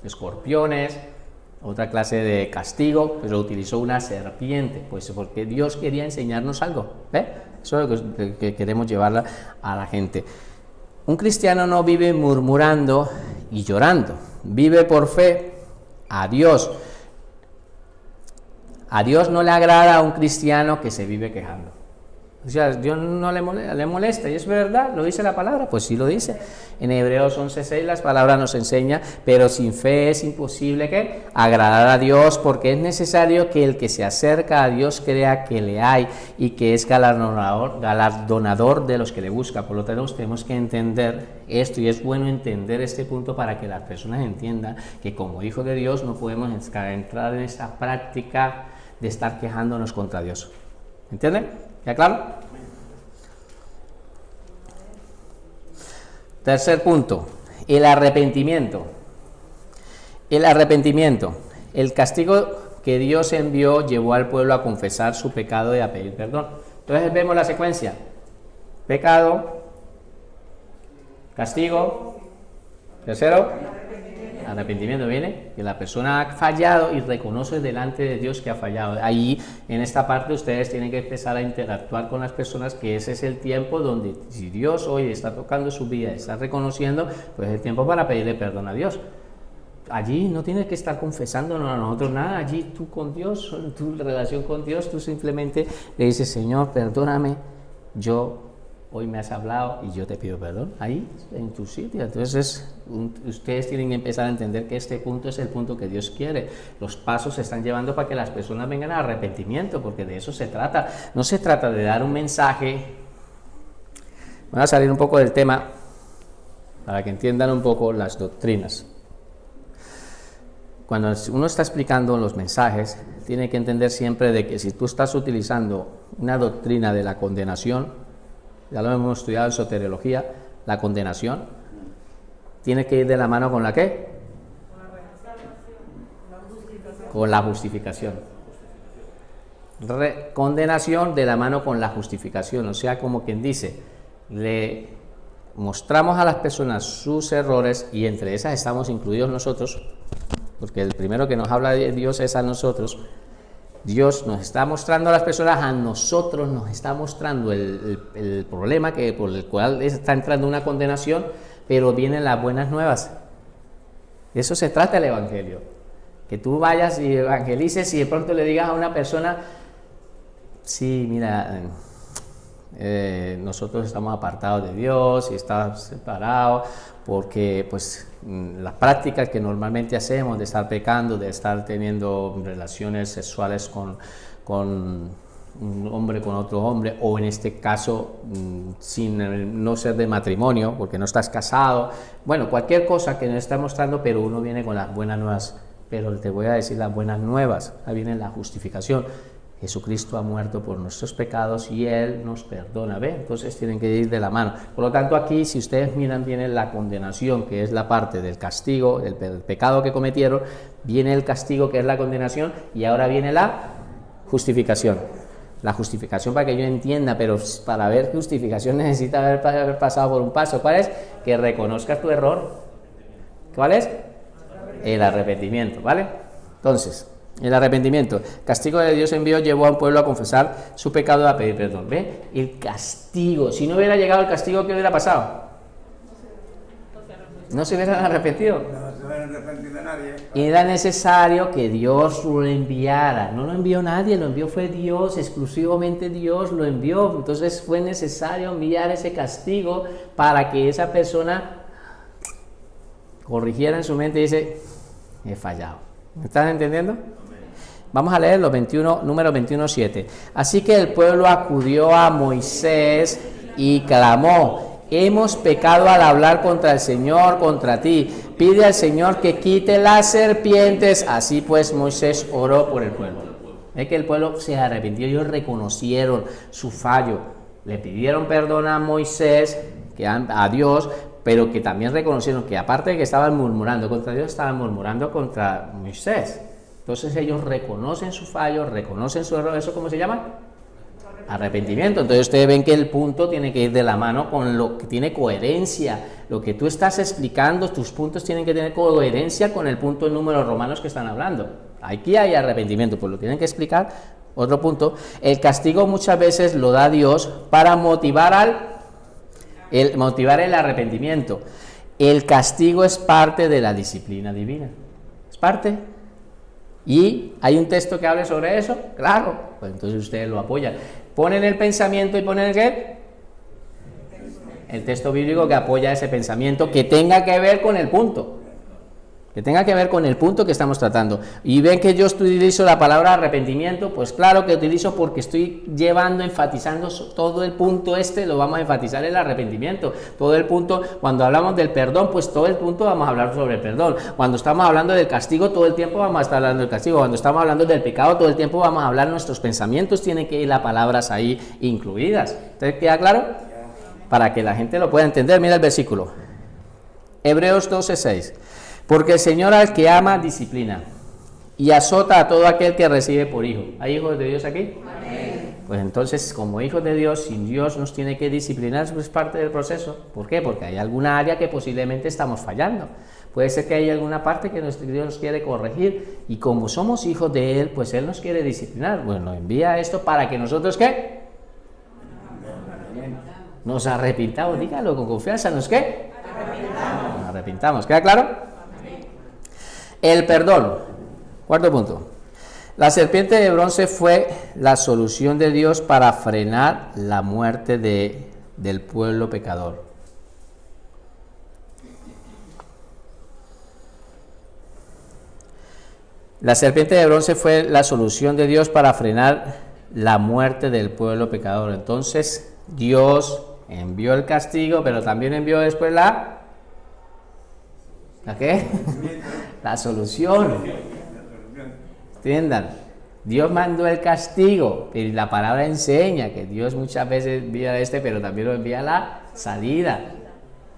escorpiones, otra clase de castigo, pero utilizó una serpiente, pues porque Dios quería enseñarnos algo, ¿ve? Eso es lo que queremos llevar a la gente. Un cristiano no vive murmurando y llorando, vive por fe a Dios. A Dios no le agrada a un cristiano que se vive quejando. O sea, Dios no le molesta, y es verdad, lo dice la palabra, pues sí lo dice. En Hebreos 11.6 las palabras nos enseña, pero sin fe es imposible que agradar a Dios, porque es necesario que el que se acerca a Dios crea que le hay y que es galardonador de los que le buscan. Por lo tanto, tenemos que entender esto, y es bueno entender este punto para que las personas entiendan que como hijos de Dios no podemos entrar en esta práctica de estar quejándonos contra Dios. ¿Entienden? ¿Ya claro? Tercer punto, el arrepentimiento. El arrepentimiento. El castigo que Dios envió llevó al pueblo a confesar su pecado y a pedir perdón. Entonces vemos la secuencia. Pecado, castigo, tercero, arrepentimiento. Viene que la persona ha fallado y reconoce delante de Dios que ha fallado. Ahí, en esta parte, ustedes tienen que empezar a interactuar con las personas, que ese es el tiempo donde, si Dios hoy está tocando su vida, está reconociendo, pues es el tiempo para pedirle perdón a Dios. Allí no tienes que estar confesándonos a nosotros nada. Allí tú con Dios, en tu relación con Dios, tú simplemente le dices, Señor, perdóname, hoy me has hablado y yo te pido perdón, ahí en tu sitio. Entonces ustedes tienen que empezar a entender que este punto es el punto que Dios quiere. Los pasos se están llevando para que las personas vengan al arrepentimiento, porque de eso se trata. No se trata de dar un mensaje. Voy a salir un poco del tema para que entiendan un poco las doctrinas. Cuando uno está explicando los mensajes, tiene que entender siempre de que si tú estás utilizando una doctrina de la condenación, ya lo hemos estudiado en soteriología, la condenación tiene que ir de la mano con la ¿qué? Con la justificación. Condenación de la mano con la justificación, o sea, como quien dice, le mostramos a las personas sus errores, y entre esas estamos incluidos nosotros, porque el primero que nos habla de Dios es a nosotros. Dios nos está mostrando a las personas, a nosotros nos está mostrando el problema por el cual está entrando una condenación, pero vienen las buenas nuevas. De eso se trata el Evangelio. Que tú vayas y evangelices y de pronto le digas a una persona, sí, mira, nosotros estamos apartados de Dios y estamos separados porque pues las prácticas que normalmente hacemos de estar pecando, de estar teniendo relaciones sexuales con un hombre con otro hombre, o en este caso sin no ser de matrimonio porque no estás casado, bueno, cualquier cosa que nos está mostrando, pero uno viene con las buenas nuevas. Pero te voy a decir las buenas nuevas, ahí viene la justificación. Jesucristo ha muerto por nuestros pecados y Él nos perdona, ¿ve? Entonces tienen que ir de la mano. Por lo tanto, aquí, si ustedes miran, viene la condenación, que es la parte del castigo, el pecado que cometieron, viene el castigo, que es la condenación, y ahora viene la justificación. La justificación, para que yo entienda, pero para ver justificación necesita haber pasado por un paso. ¿Cuál es? Que reconozcas tu error. ¿Cuál es? El arrepentimiento, ¿vale? Entonces, el arrepentimiento, castigo de Dios envió, llevó a un pueblo a confesar su pecado y a pedir perdón. ¿Ve? El castigo, si no hubiera llegado el castigo, ¿qué hubiera pasado? No se hubieran arrepentido. No se hubieran arrepentido nadie. Era necesario que Dios lo enviara. No lo envió nadie, lo envió fue Dios, exclusivamente Dios lo envió. Entonces fue necesario enviar ese castigo para que esa persona corrigiera en su mente y dice, he fallado. ¿Me están entendiendo? Vamos a leer los 21, número 21:7. Así que el pueblo acudió a Moisés y clamó: hemos pecado al hablar contra el Señor, contra ti. Pide al Señor que quite las serpientes. Así pues Moisés oró por el pueblo. Es que el pueblo se arrepintió, ellos reconocieron su fallo. Le pidieron perdón a Moisés, a Dios, pero que también reconocieron que aparte de que estaban murmurando contra Dios, estaban murmurando contra Moisés. Entonces ellos reconocen su fallo, reconocen su error. ¿Eso cómo se llama? Arrepentimiento. Entonces ustedes ven que el punto tiene que ir de la mano con lo que tiene coherencia. Lo que tú estás explicando, tus puntos tienen que tener coherencia con el punto en números romanos que están hablando. Aquí hay arrepentimiento, pues lo tienen que explicar. Otro punto, el castigo muchas veces lo da Dios para motivar el arrepentimiento. El castigo es parte de la disciplina divina. Es parte. ¿Y hay un texto que hable sobre eso? Claro. Pues entonces ustedes lo apoyan. Ponen el pensamiento y ponen ¿qué? El texto bíblico que apoya ese pensamiento, que tenga que ver con el punto. Que tenga que ver con el punto que estamos tratando. Y ven que yo utilizo la palabra arrepentimiento, pues claro que utilizo porque estoy enfatizando todo el punto lo vamos a enfatizar el arrepentimiento. Todo el punto, cuando hablamos del perdón, pues todo el punto vamos a hablar sobre el perdón. Cuando estamos hablando del castigo, todo el tiempo vamos a estar hablando del castigo. Cuando estamos hablando del pecado, todo el tiempo vamos a hablar nuestros pensamientos, tienen que ir las palabras ahí incluidas. ¿Entonces queda claro? Para que la gente lo pueda entender, mira el versículo. Hebreos 12:6. Porque el Señor al que ama disciplina y azota a todo aquel que recibe por hijo. ¿Hay hijos de Dios aquí? Amén. Pues entonces, como hijos de Dios, si Dios nos tiene que disciplinar, eso es parte del proceso. ¿Por qué? Porque hay alguna área que posiblemente estamos fallando. Puede ser que hay alguna parte que Dios nos quiere corregir, y como somos hijos de Él, pues Él nos quiere disciplinar. Bueno, envía esto para que nosotros, ¿qué? Nos arrepintamos. Dígalo con confianza, ¿nos qué? Nos arrepintamos. ¿Queda claro? El perdón. Cuarto punto. La serpiente de bronce fue la solución de Dios para frenar la muerte del pueblo pecador. La serpiente de bronce fue la solución de Dios para frenar la muerte del pueblo pecador. Entonces, Dios envió el castigo, pero también envió después ¿la qué? La solución. Entiendan, Dios mandó el castigo, y la palabra enseña que Dios muchas veces envía pero también lo envía la salida.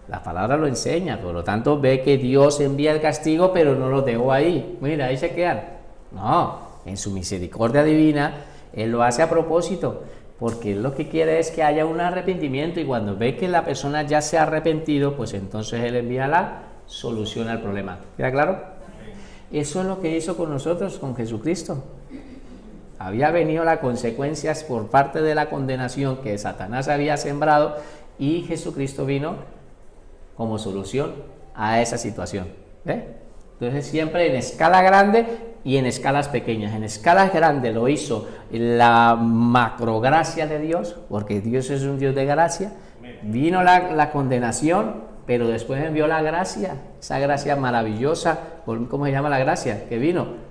La palabra lo enseña, por lo tanto ve que Dios envía el castigo, pero no lo dejó ahí. Mira, ahí se quedan. No, en su misericordia divina, Él lo hace a propósito, porque Él lo que quiere es que haya un arrepentimiento, y cuando ve que la persona ya se ha arrepentido, pues entonces Él envía la solución al problema. ¿Queda claro? Eso es lo que hizo con nosotros, con Jesucristo. Había venido las consecuencias por parte de la condenación que Satanás había sembrado, y Jesucristo vino como solución a esa situación. ¿Ve? Entonces siempre en escala grande y en escalas pequeñas. En escalas grandes lo hizo la macrogracia de Dios, porque Dios es un Dios de gracia. Vino la condenación, pero después envió la gracia, esa gracia maravillosa. ¿Cómo se llama la gracia? ¿Qué vino?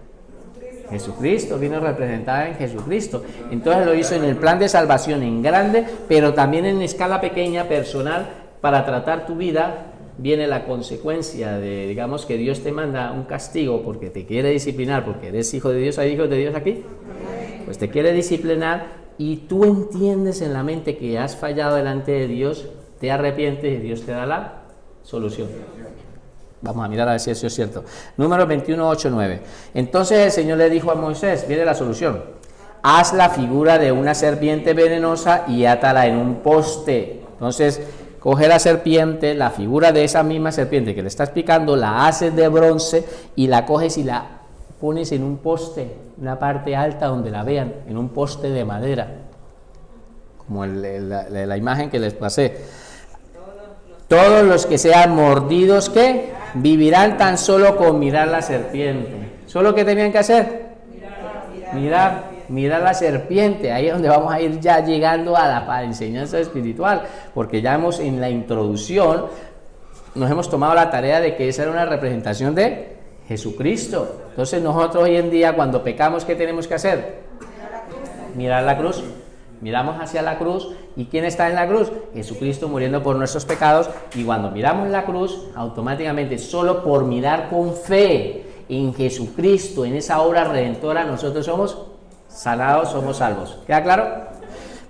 Jesucristo, vino representada en Jesucristo. Entonces lo hizo en el plan de salvación en grande, pero también en escala pequeña, personal, para tratar tu vida. Viene la consecuencia de, digamos, que Dios te manda un castigo porque te quiere disciplinar, porque eres hijo de Dios. ¿Hay hijos de Dios aquí? Pues te quiere disciplinar y tú entiendes en la mente que has fallado delante de Dios, te arrepientes y Dios te da la solución. Vamos a mirar a ver si eso es cierto. Número 21, 8, 9. Entonces el Señor le dijo a Moisés, viene la solución: haz la figura de una serpiente venenosa y átala en un poste. Entonces, coge la serpiente, la figura de esa misma serpiente que le estás picando, la haces de bronce y la coges y la pones en un poste, una parte alta donde la vean, en un poste de madera, como la imagen que les pasé. Todos los que sean mordidos, ¿qué? Vivirán tan solo con mirar la serpiente. ¿Solo qué tenían que hacer? Mirar la serpiente. Ahí es donde vamos a ir ya llegando a la enseñanza espiritual, porque ya en la introducción nos hemos tomado la tarea de que esa era una representación de Jesucristo. Entonces nosotros hoy en día, cuando pecamos, ¿qué tenemos que hacer? Mirar la cruz. Miramos hacia la cruz, ¿y quién está en la cruz? Jesucristo muriendo por nuestros pecados. Y cuando miramos la cruz, automáticamente, solo por mirar con fe en Jesucristo, en esa obra redentora, nosotros somos sanados, somos salvos. ¿Queda claro?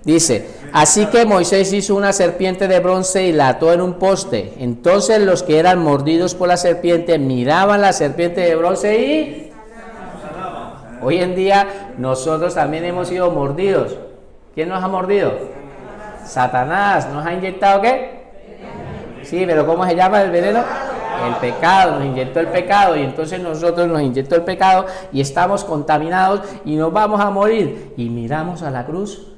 Dice, así que Moisés hizo una serpiente de bronce y la ató en un poste. Entonces los que eran mordidos por la serpiente miraban la serpiente de bronce y... Hoy en día nosotros también hemos sido mordidos. ¿Quién nos ha mordido? Satanás. ¿Nos ha inyectado qué? Sí, pero ¿cómo se llama el veneno? El pecado. Nos inyectó el pecado y entonces nosotros nos inyectó el pecado y estamos contaminados y nos vamos a morir. Y miramos a la cruz,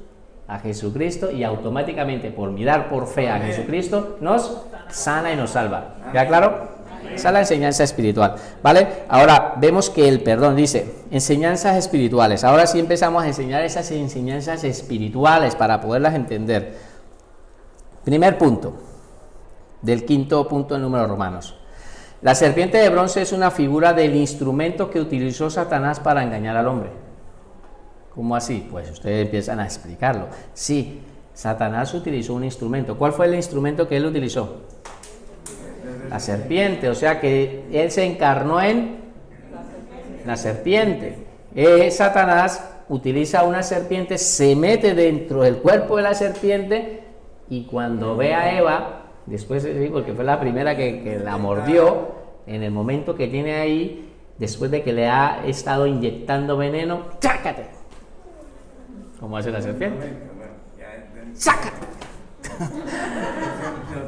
a Jesucristo, y automáticamente por mirar por fe a Jesucristo nos sana y nos salva. ¿Ya claro? Esa es la enseñanza espiritual, ¿vale? Ahora vemos que el perdón dice enseñanzas espirituales. Ahora sí empezamos a enseñar esas enseñanzas espirituales para poderlas entender. Primer punto del quinto punto del número Romanos. La serpiente de bronce es una figura del instrumento que utilizó Satanás para engañar al hombre. ¿Cómo así? Pues ustedes empiezan a explicarlo. Sí, Satanás utilizó un instrumento. ¿Cuál fue el instrumento que él utilizó? La serpiente, o sea que él se encarnó en la serpiente. Satanás utiliza una serpiente, se mete dentro del cuerpo de la serpiente y cuando ve a Eva, después sí, porque fue la primera que la mordió, en el momento que tiene ahí, después de que le ha estado inyectando veneno, ¡sácate! ¿Cómo hace la serpiente? ¡Sácate!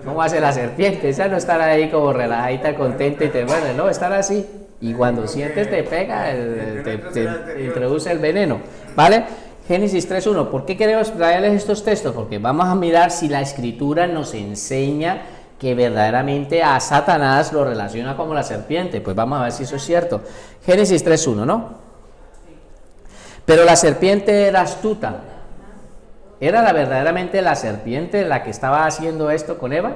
¿Cómo hace la serpiente? Esa no estar ahí como relajadita, contenta y te muerde, no, estar así. Y cuando sientes te pega, te introduce el veneno, ¿vale? Génesis 3.1. ¿Por qué queremos traerles estos textos? Porque vamos a mirar si la Escritura nos enseña que verdaderamente a Satanás lo relaciona como la serpiente. Pues vamos a ver si eso es cierto. Génesis 3.1, ¿no? Pero la serpiente era astuta. ¿Era verdaderamente la serpiente la que estaba haciendo esto con Eva?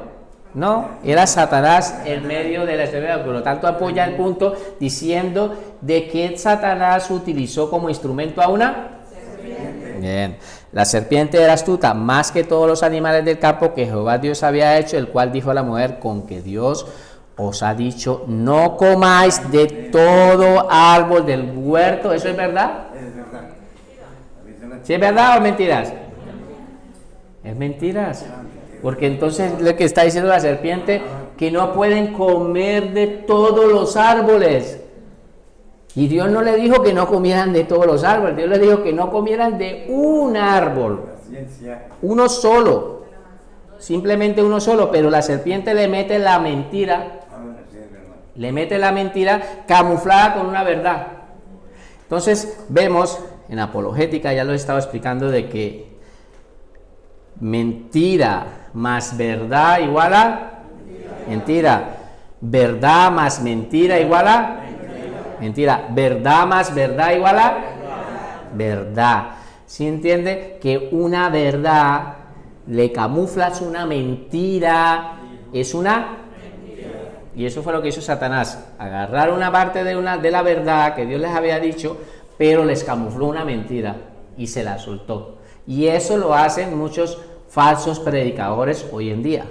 No, era Satanás en medio de la escena. Por lo tanto, apoya el punto diciendo de que Satanás utilizó como instrumento a una serpiente. Bien, la serpiente era astuta más que todos los animales del campo que Jehová Dios había hecho, el cual dijo a la mujer: con que Dios os ha dicho, no comáis de todo árbol del huerto. ¿Eso es verdad? Es verdad. ¿Sí es verdad o mentiras? Es mentiras, porque entonces lo que está diciendo la serpiente, que no pueden comer de todos los árboles. Y Dios no le dijo que no comieran de todos los árboles, Dios le dijo que no comieran de un árbol, uno solo, simplemente uno solo. Pero la serpiente le mete la mentira, camuflada con una verdad. Entonces vemos en apologética, ya lo he estado explicando, de que mentira más verdad igual a mentira. Verdad más mentira igual a Mentira. Verdad más verdad igual a verdad. ¿Sí entiende? Que una verdad le camuflas una mentira, es una. Y eso fue lo que hizo Satanás, agarrar una parte de la verdad que Dios les había dicho, pero les camufló una mentira y se la soltó. Y eso lo hacen muchos falsos predicadores hoy en día.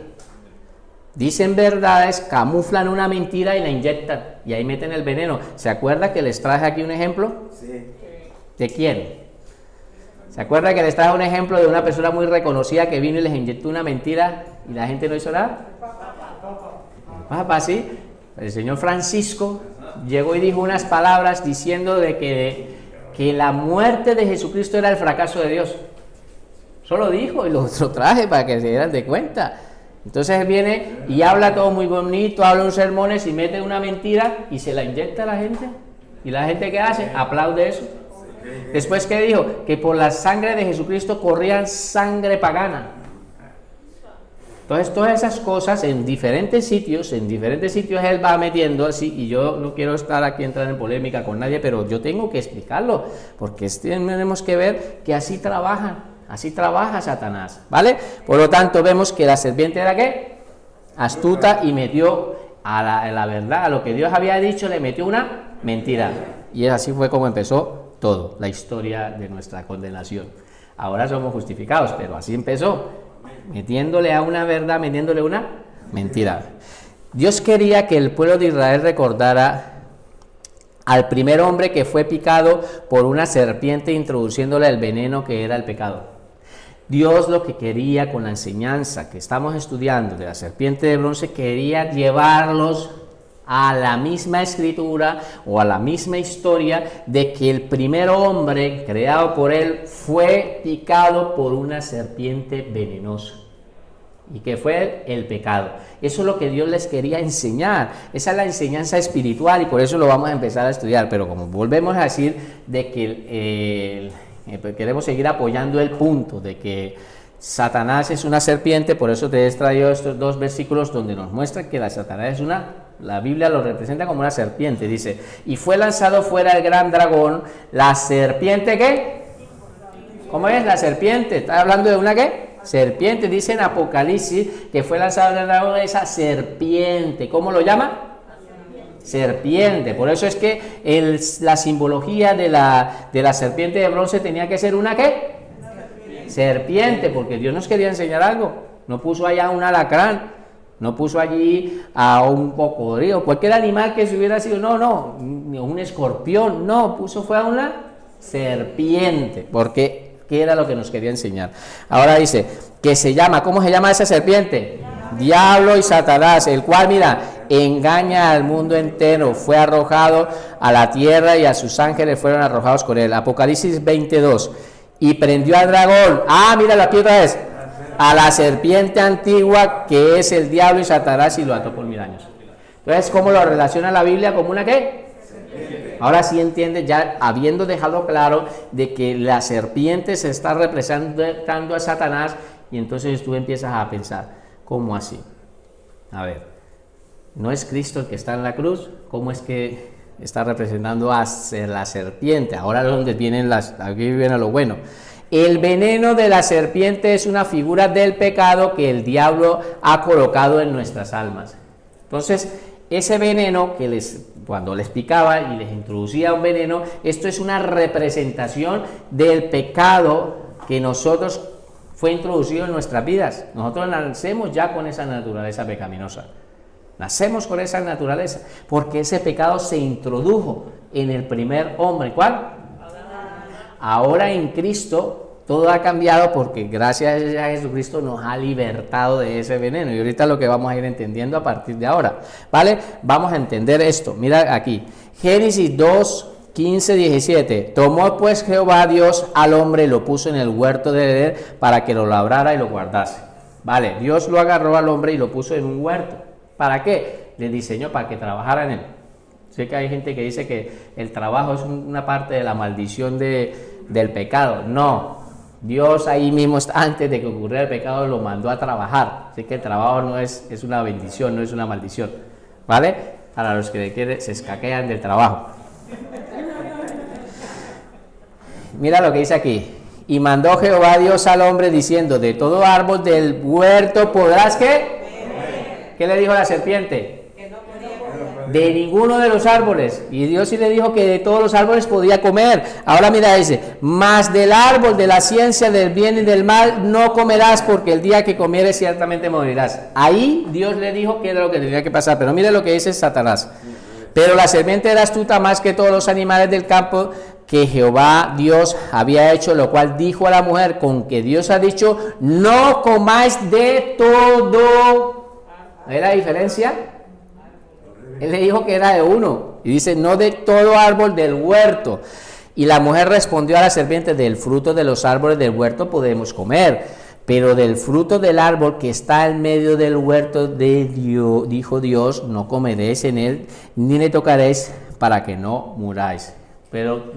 Dicen verdades, camuflan una mentira y la inyectan, y ahí meten el veneno. ¿Se acuerda que les traje aquí un ejemplo? Sí. ¿De quién? ¿Se acuerda que les traje un ejemplo de una persona muy reconocida que vino y les inyectó una mentira y la gente no hizo nada? Papá, sí. El señor Francisco llegó y dijo unas palabras diciendo de que la muerte de Jesucristo era el fracaso de Dios. Solo dijo y lo traje para que se dieran de cuenta. Entonces viene y habla todo muy bonito, habla unos sermones y mete una mentira y se la inyecta a la gente. ¿Y la gente qué hace? Aplaude eso. Después, ¿qué dijo? Que por la sangre de Jesucristo corrían sangre pagana. Entonces, todas esas cosas en diferentes sitios él va metiendo así, y yo no quiero estar aquí entrando en polémica con nadie, pero yo tengo que explicarlo, porque tenemos que ver que así trabaja Satanás, ¿vale? Por lo tanto, vemos que la serpiente era ¿qué? Astuta, y metió a la verdad, a lo que Dios había dicho, le metió una mentira. Y así fue como empezó todo, la historia de nuestra condenación. Ahora somos justificados, pero así empezó, metiéndole a una verdad, metiéndole una mentira. Dios quería que el pueblo de Israel recordara al primer hombre que fue picado por una serpiente, introduciéndole el veneno que era el pecado. Dios lo que quería con la enseñanza que estamos estudiando de la serpiente de bronce, quería llevarlos a la misma escritura o a la misma historia de que el primer hombre creado por él fue picado por una serpiente venenosa, y que fue el pecado. Eso es lo que Dios les quería enseñar, esa es la enseñanza espiritual, y por eso lo vamos a empezar a estudiar. Pero como volvemos a decir de que queremos seguir apoyando el punto de que Satanás es una serpiente, por eso te he traído estos dos versículos donde nos muestra que Satanás es la Biblia lo representa como una serpiente. Dice, y fue lanzado fuera el gran dragón, la serpiente ¿qué? ¿Cómo es la serpiente? ¿Está hablando de una qué? Serpiente. Dice en Apocalipsis que fue lanzado el dragón, esa serpiente. ¿Cómo lo llama? Serpiente. Por eso es que la simbología de la serpiente de bronce tenía que ser una ¿qué? Serpiente, porque Dios nos quería enseñar algo. No puso allá un alacrán, no puso allí a un cocodrilo, cualquier animal que se hubiera sido, no, un escorpión, no, fue a una serpiente, porque ¿qué era lo que nos quería enseñar? Ahora dice, que se llama, ¿cómo se llama esa serpiente? Diablo y Satanás, el cual, mira, engaña al mundo entero, fue arrojado a la tierra y a sus ángeles fueron arrojados con él. Apocalipsis 22, y prendió al dragón, mira la piedra es, a la serpiente antigua que es el diablo y Satanás, y lo ató por 1000 años. Entonces, ¿cómo lo relaciona la Biblia? ¿Como una qué? Ahora sí entiende, ya habiendo dejado claro de que la serpiente se está representando a Satanás, y entonces tú empiezas a pensar, ¿cómo así? A ver, ¿no es Cristo el que está en la cruz? ¿Cómo es que está representando a la serpiente? Ahora donde aquí viene lo bueno. El veneno de la serpiente es una figura del pecado que el diablo ha colocado en nuestras almas. Entonces, ese veneno que cuando les picaba y les introducía un veneno, esto es una representación del pecado que fue introducido en nuestras vidas. Nosotros nacemos ya con esa naturaleza pecaminosa. Nacemos con esa naturaleza, porque ese pecado se introdujo en el primer hombre. ¿Cuál? Ahora en Cristo todo ha cambiado, porque gracias a Jesucristo nos ha libertado de ese veneno, y ahorita lo que vamos a ir entendiendo a partir de ahora, ¿vale? Vamos a entender esto. Mira aquí, Génesis 2, 15, 17. Tomó pues Jehová Dios al hombre y lo puso en el huerto de Edén para que lo labrara y lo guardase. Vale, Dios lo agarró al hombre y lo puso en un huerto. ¿Para qué? Le diseñó para que trabajara en él. Sé que hay gente que dice que el trabajo es una parte de la maldición del pecado. No, Dios ahí mismo, antes de que ocurriera el pecado, lo mandó a trabajar. Así que el trabajo no es una bendición, no es una maldición, ¿vale? Para los que se escaquean del trabajo. Mira lo que dice aquí. Y mandó Jehová Dios al hombre diciendo, de todo árbol del huerto podrás, ¿qué? ¿Qué le dijo la serpiente? De ninguno de los árboles. Y Dios sí le dijo que de todos los árboles podía comer. Ahora mira, dice, mas del árbol de la ciencia del bien y del mal no comerás, porque el día que comieres ciertamente morirás. Ahí Dios le dijo que era lo que tenía que pasar. Pero mire lo que dice Satanás. Pero la serpiente era astuta más que todos los animales del campo que Jehová Dios había hecho, lo cual dijo a la mujer, con que Dios ha dicho, no comáis de todo. ¿Ve la diferencia? Él le dijo que era de uno, y dice, no de todo árbol del huerto. Y la mujer respondió a la serpiente, del fruto de los árboles del huerto podemos comer, pero del fruto del árbol que está en medio del huerto de Dios, dijo Dios, no comeréis en él, ni le tocaréis, para que no muráis. Pero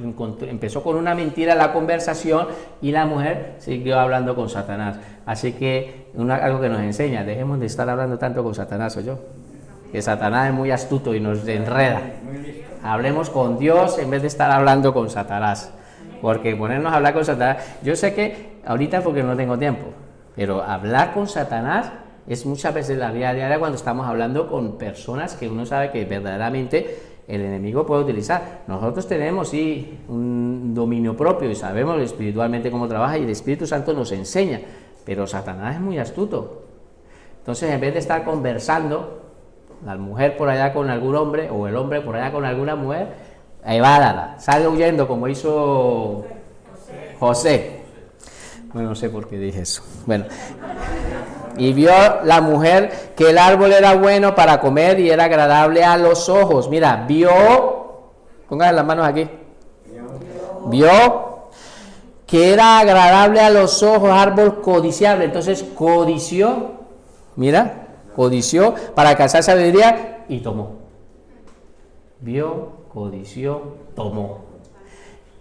empezó con una mentira la conversación y la mujer siguió hablando con Satanás. Así que algo que nos enseña, dejemos de estar hablando tanto con Satanás, ¿o yo? Que Satanás es muy astuto y nos enreda. Hablemos con Dios en vez de estar hablando con Satanás. Porque ponernos a hablar con Satanás, yo sé que ahorita porque no tengo tiempo, pero hablar con Satanás es muchas veces la vida diaria cuando estamos hablando con personas que uno sabe que verdaderamente el enemigo puede utilizar. Nosotros tenemos sí un dominio propio y sabemos espiritualmente cómo trabaja y el Espíritu Santo nos enseña, pero Satanás es muy astuto. Entonces, en vez de estar conversando, la mujer por allá con algún hombre o el hombre por allá con alguna mujer, evádala, sale huyendo como hizo José. Bueno, no sé por qué dije eso. Bueno, y vio la mujer que el árbol era bueno para comer y era agradable a los ojos. Mira, vio, pongan las manos aquí, vio que era agradable a los ojos, árbol codiciable. Entonces codició, mira, codició para alcanzar sabiduría y tomó. Vio, codició, tomó.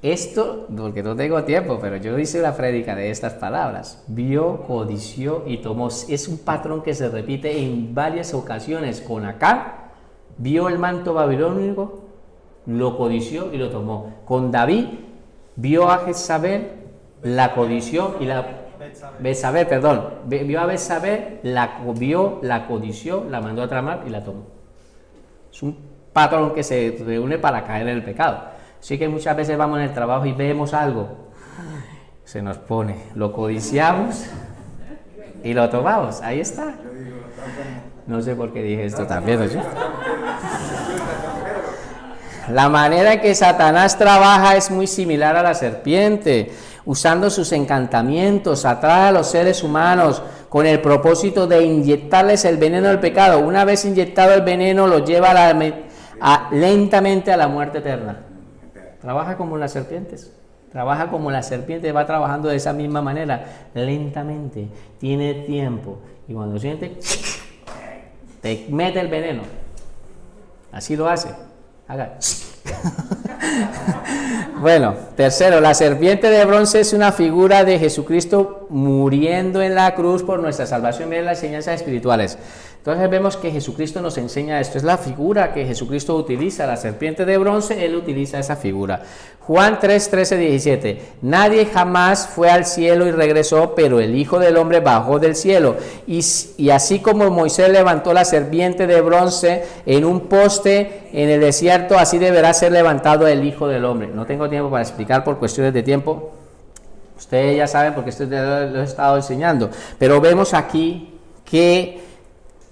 Esto, porque no tengo tiempo, pero yo hice una prédica de estas palabras. Vio, codició y tomó. Es un patrón que se repite en varias ocasiones. Con Acán, vio el manto babilónico, lo codició y lo tomó. Con David, vio a Jezabel, la codició y la... Betsabé, perdón. Vio a Betsabé, la codició, la mandó a tramar y la tomó. Es un patrón que se reúne para caer en el pecado. Así que muchas veces vamos en el trabajo y vemos algo, se nos pone, lo codiciamos y lo tomamos, ahí está. No sé por qué dije esto también, ¿no? La manera en que Satanás trabaja es muy similar a la serpiente, usando sus encantamientos, atrae a los seres humanos con el propósito de inyectarles el veneno del pecado. Una vez inyectado el veneno, lo lleva lentamente a la muerte eterna. Trabaja como las serpientes, va trabajando de esa misma manera, lentamente, tiene tiempo, y cuando siente, te mete el veneno, así lo hace, haga. Bueno, tercero, la serpiente de bronce es una figura de Jesucristo muriendo en la cruz por nuestra salvación. Miren las enseñanzas espirituales. Entonces vemos que Jesucristo nos enseña esto, es la figura que Jesucristo utiliza, la serpiente de bronce, Él utiliza esa figura. Juan 3, 13, 17, nadie jamás fue al cielo y regresó, pero el Hijo del Hombre bajó del cielo, y así como Moisés levantó la serpiente de bronce en un poste en el desierto, así deberá ser levantado el Hijo del Hombre. No tengo tiempo para explicar por cuestiones de tiempo, ustedes ya saben porque esto lo he estado enseñando, pero vemos aquí que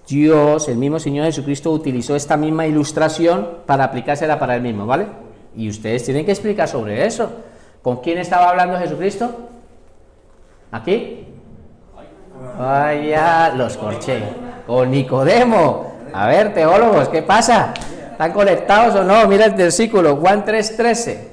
Dios, el mismo Señor Jesucristo, utilizó esta misma ilustración para aplicársela para Él mismo, ¿vale? Y ustedes tienen que explicar sobre eso. ¿Con quién estaba hablando Jesucristo? ¿Aquí? Vaya, los corché. Con Nicodemo. A ver, teólogos, ¿qué pasa? ¿Están conectados o no? Mira el versículo, Juan 3, 13.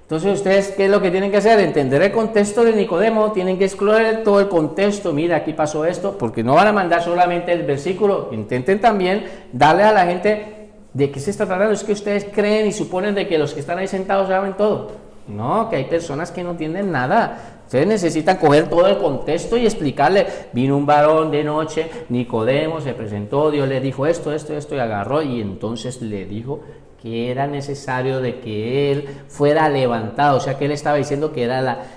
Entonces ustedes, ¿qué es lo que tienen que hacer? Entender el contexto de Nicodemo, tienen que explorar todo el contexto, mira, aquí pasó esto, porque no van a mandar solamente el versículo, intenten también darle a la gente de qué se está tratando. Es que ustedes creen y suponen de que los que están ahí sentados saben todo. No, que hay personas que no entienden nada. Ustedes necesitan coger todo el contexto y explicarle. Vino un varón de noche, Nicodemo se presentó, Dios le dijo esto, y agarró, y entonces le dijo que era necesario de que él fuera levantado, o sea que él estaba diciendo que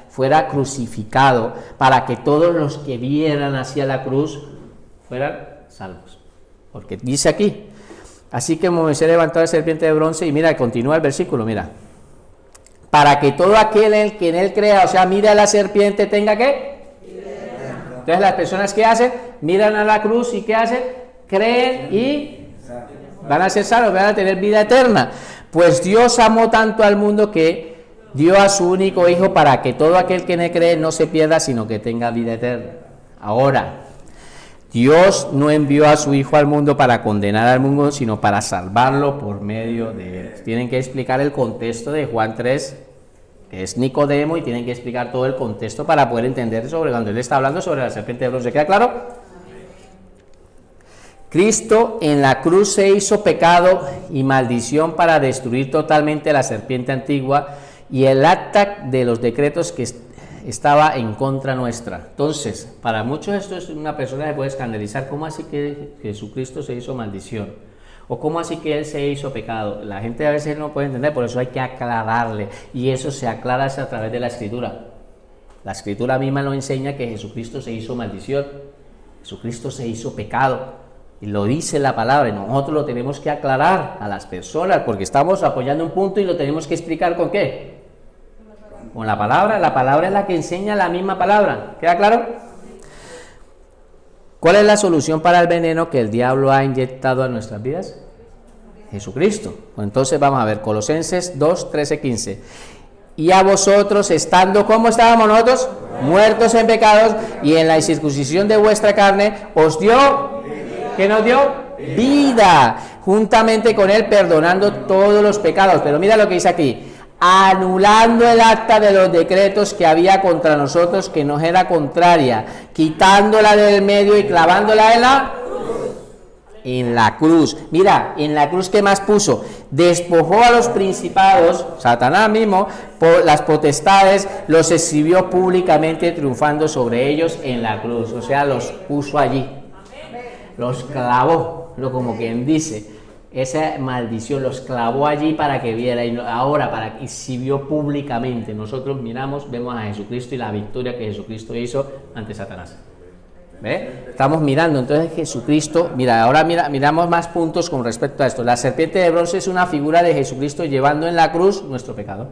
fuera crucificado para que todos los que vieran hacia la cruz fueran salvos. Porque dice aquí, así que Moisés levantó la serpiente de bronce, y mira, continúa el versículo, mira, para que todo aquel que en él crea, o sea, mire a la serpiente, tenga ¿qué? Entonces las personas que hacen, miran a la cruz y ¿qué hacen? Creen y van a ser salvos, van a tener vida eterna. Pues Dios amó tanto al mundo que dio a su único Hijo para que todo aquel que en él cree no se pierda, sino que tenga vida eterna. Ahora, Dios no envió a su Hijo al mundo para condenar al mundo, sino para salvarlo por medio de él. Tienen que explicar el contexto de Juan 3, que es Nicodemo, y tienen que explicar todo el contexto para poder entender sobre cuando él está hablando sobre la serpiente de bronce. ¿Queda claro? Cristo en la cruz se hizo pecado y maldición para destruir totalmente la serpiente antigua y el acta de los decretos que estaba en contra nuestra. Entonces, para muchos esto es una persona que puede escandalizar. ¿Cómo así que Jesucristo se hizo maldición? ¿O cómo así que Él se hizo pecado? La gente a veces no puede entender, por eso hay que aclararle, y eso se aclara a través de la Escritura. La Escritura misma nos enseña que Jesucristo se hizo maldición, Jesucristo se hizo pecado. Y lo dice la palabra, y nosotros lo tenemos que aclarar a las personas, porque estamos apoyando un punto y lo tenemos que explicar ¿con qué? Con la palabra es la que enseña la misma palabra. ¿Queda claro? ¿Cuál es la solución para el veneno que el diablo ha inyectado a nuestras vidas? Jesucristo. Entonces vamos a ver, Colosenses 2, 13, 15. Y a vosotros, estando, ¿cómo estábamos nosotros? Muertos en pecados, y en la incircuncisión de vuestra carne, os dio... ¿Qué nos dio? Vida, juntamente con él perdonando todos los pecados. Pero mira lo que dice aquí, anulando el acta de los decretos que había contra nosotros, que nos era contraria, quitándola del medio y clavándola en la cruz. Mira, en la cruz, ¿qué más puso? Despojó a los principados, Satanás mismo, por las potestades, los exhibió públicamente, triunfando sobre ellos en la cruz. O sea, los puso allí. Los clavó, como quien dice, esa maldición los clavó allí para que viera, y ahora para que exhibió públicamente. Nosotros vemos a Jesucristo y la victoria que Jesucristo hizo ante Satanás. ¿Ve? Estamos mirando, entonces Jesucristo, ahora miramos más puntos con respecto a esto. La serpiente de bronce es una figura de Jesucristo llevando en la cruz nuestro pecado.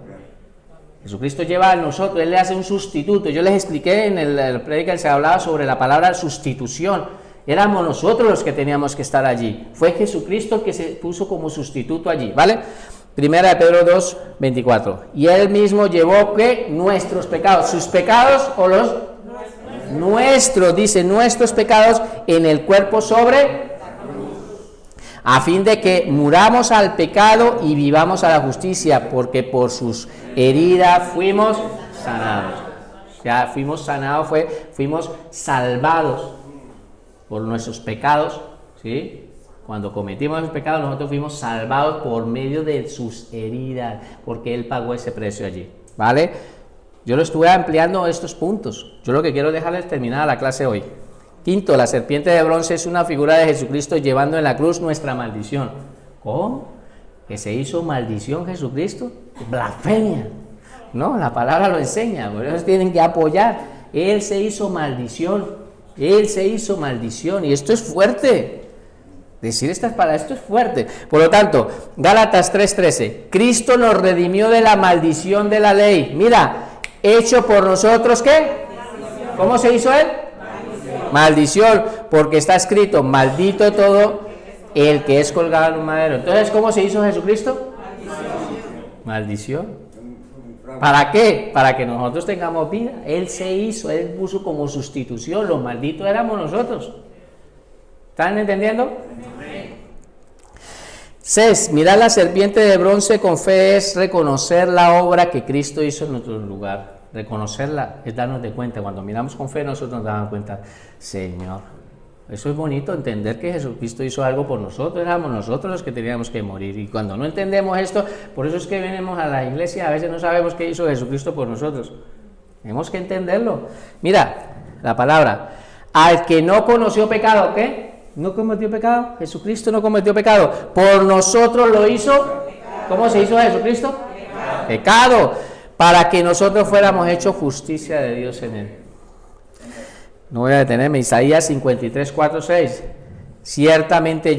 Jesucristo lleva a nosotros, Él le hace un sustituto. Yo les expliqué en el predica, se hablaba sobre la palabra sustitución. Éramos nosotros los que teníamos que estar allí. Fue Jesucristo el que se puso como sustituto allí, ¿vale? Primera de Pedro 2, 24. Y Él mismo llevó, ¿qué? Nuestros pecados. ¿Sus pecados o los? Nuestros, dice, nuestros pecados en el cuerpo sobre, a fin de que muramos al pecado y vivamos a la justicia, porque por sus heridas fuimos sanados. Ya fuimos sanados, fuimos salvados por nuestros pecados, ¿sí? Cuando cometimos esos pecados, nosotros fuimos salvados por medio de sus heridas, porque Él pagó ese precio allí, ¿vale? Yo lo estuve ampliando estos puntos. Yo lo que quiero dejarles terminada la clase hoy. Quinto, la serpiente de bronce es una figura de Jesucristo llevando en la cruz nuestra maldición. ¿Cómo? ¿Que se hizo maldición Jesucristo? Blasfemia. No, la palabra lo enseña, por eso tienen que apoyar. Él se hizo maldición. Él se hizo maldición, y esto es fuerte. Decir estas palabras, esto es fuerte. Por lo tanto, Gálatas 3:13, Cristo nos redimió de la maldición de la ley. Mira, hecho por nosotros, ¿qué? ¿Cómo se hizo Él? Maldición, porque está escrito, maldito todo el que es colgado en un madero. Entonces, ¿cómo se hizo Jesucristo? Maldición. ¿Para qué? Para que nosotros tengamos vida. Él se hizo, Él puso como sustitución. Los malditos éramos nosotros. ¿Están entendiendo? 6. Mirar la serpiente de bronce con fe es reconocer la obra que Cristo hizo en nuestro lugar. Reconocerla es darnos de cuenta. Cuando miramos con fe, nosotros nos damos cuenta, Señor. Eso es bonito, entender que Jesucristo hizo algo por nosotros, éramos nosotros los que teníamos que morir. Y cuando no entendemos esto, por eso es que venimos a la iglesia, a veces no sabemos qué hizo Jesucristo por nosotros. Tenemos que entenderlo. Mira, la palabra, al que no conoció pecado, ¿qué? ¿No cometió pecado? Jesucristo no cometió pecado. Por nosotros lo hizo ¿Cómo se hizo Jesucristo? Pecado, para que nosotros fuéramos hechos justicia de Dios en él. No voy a detenerme. Isaías 53, 4, 6. Ciertamente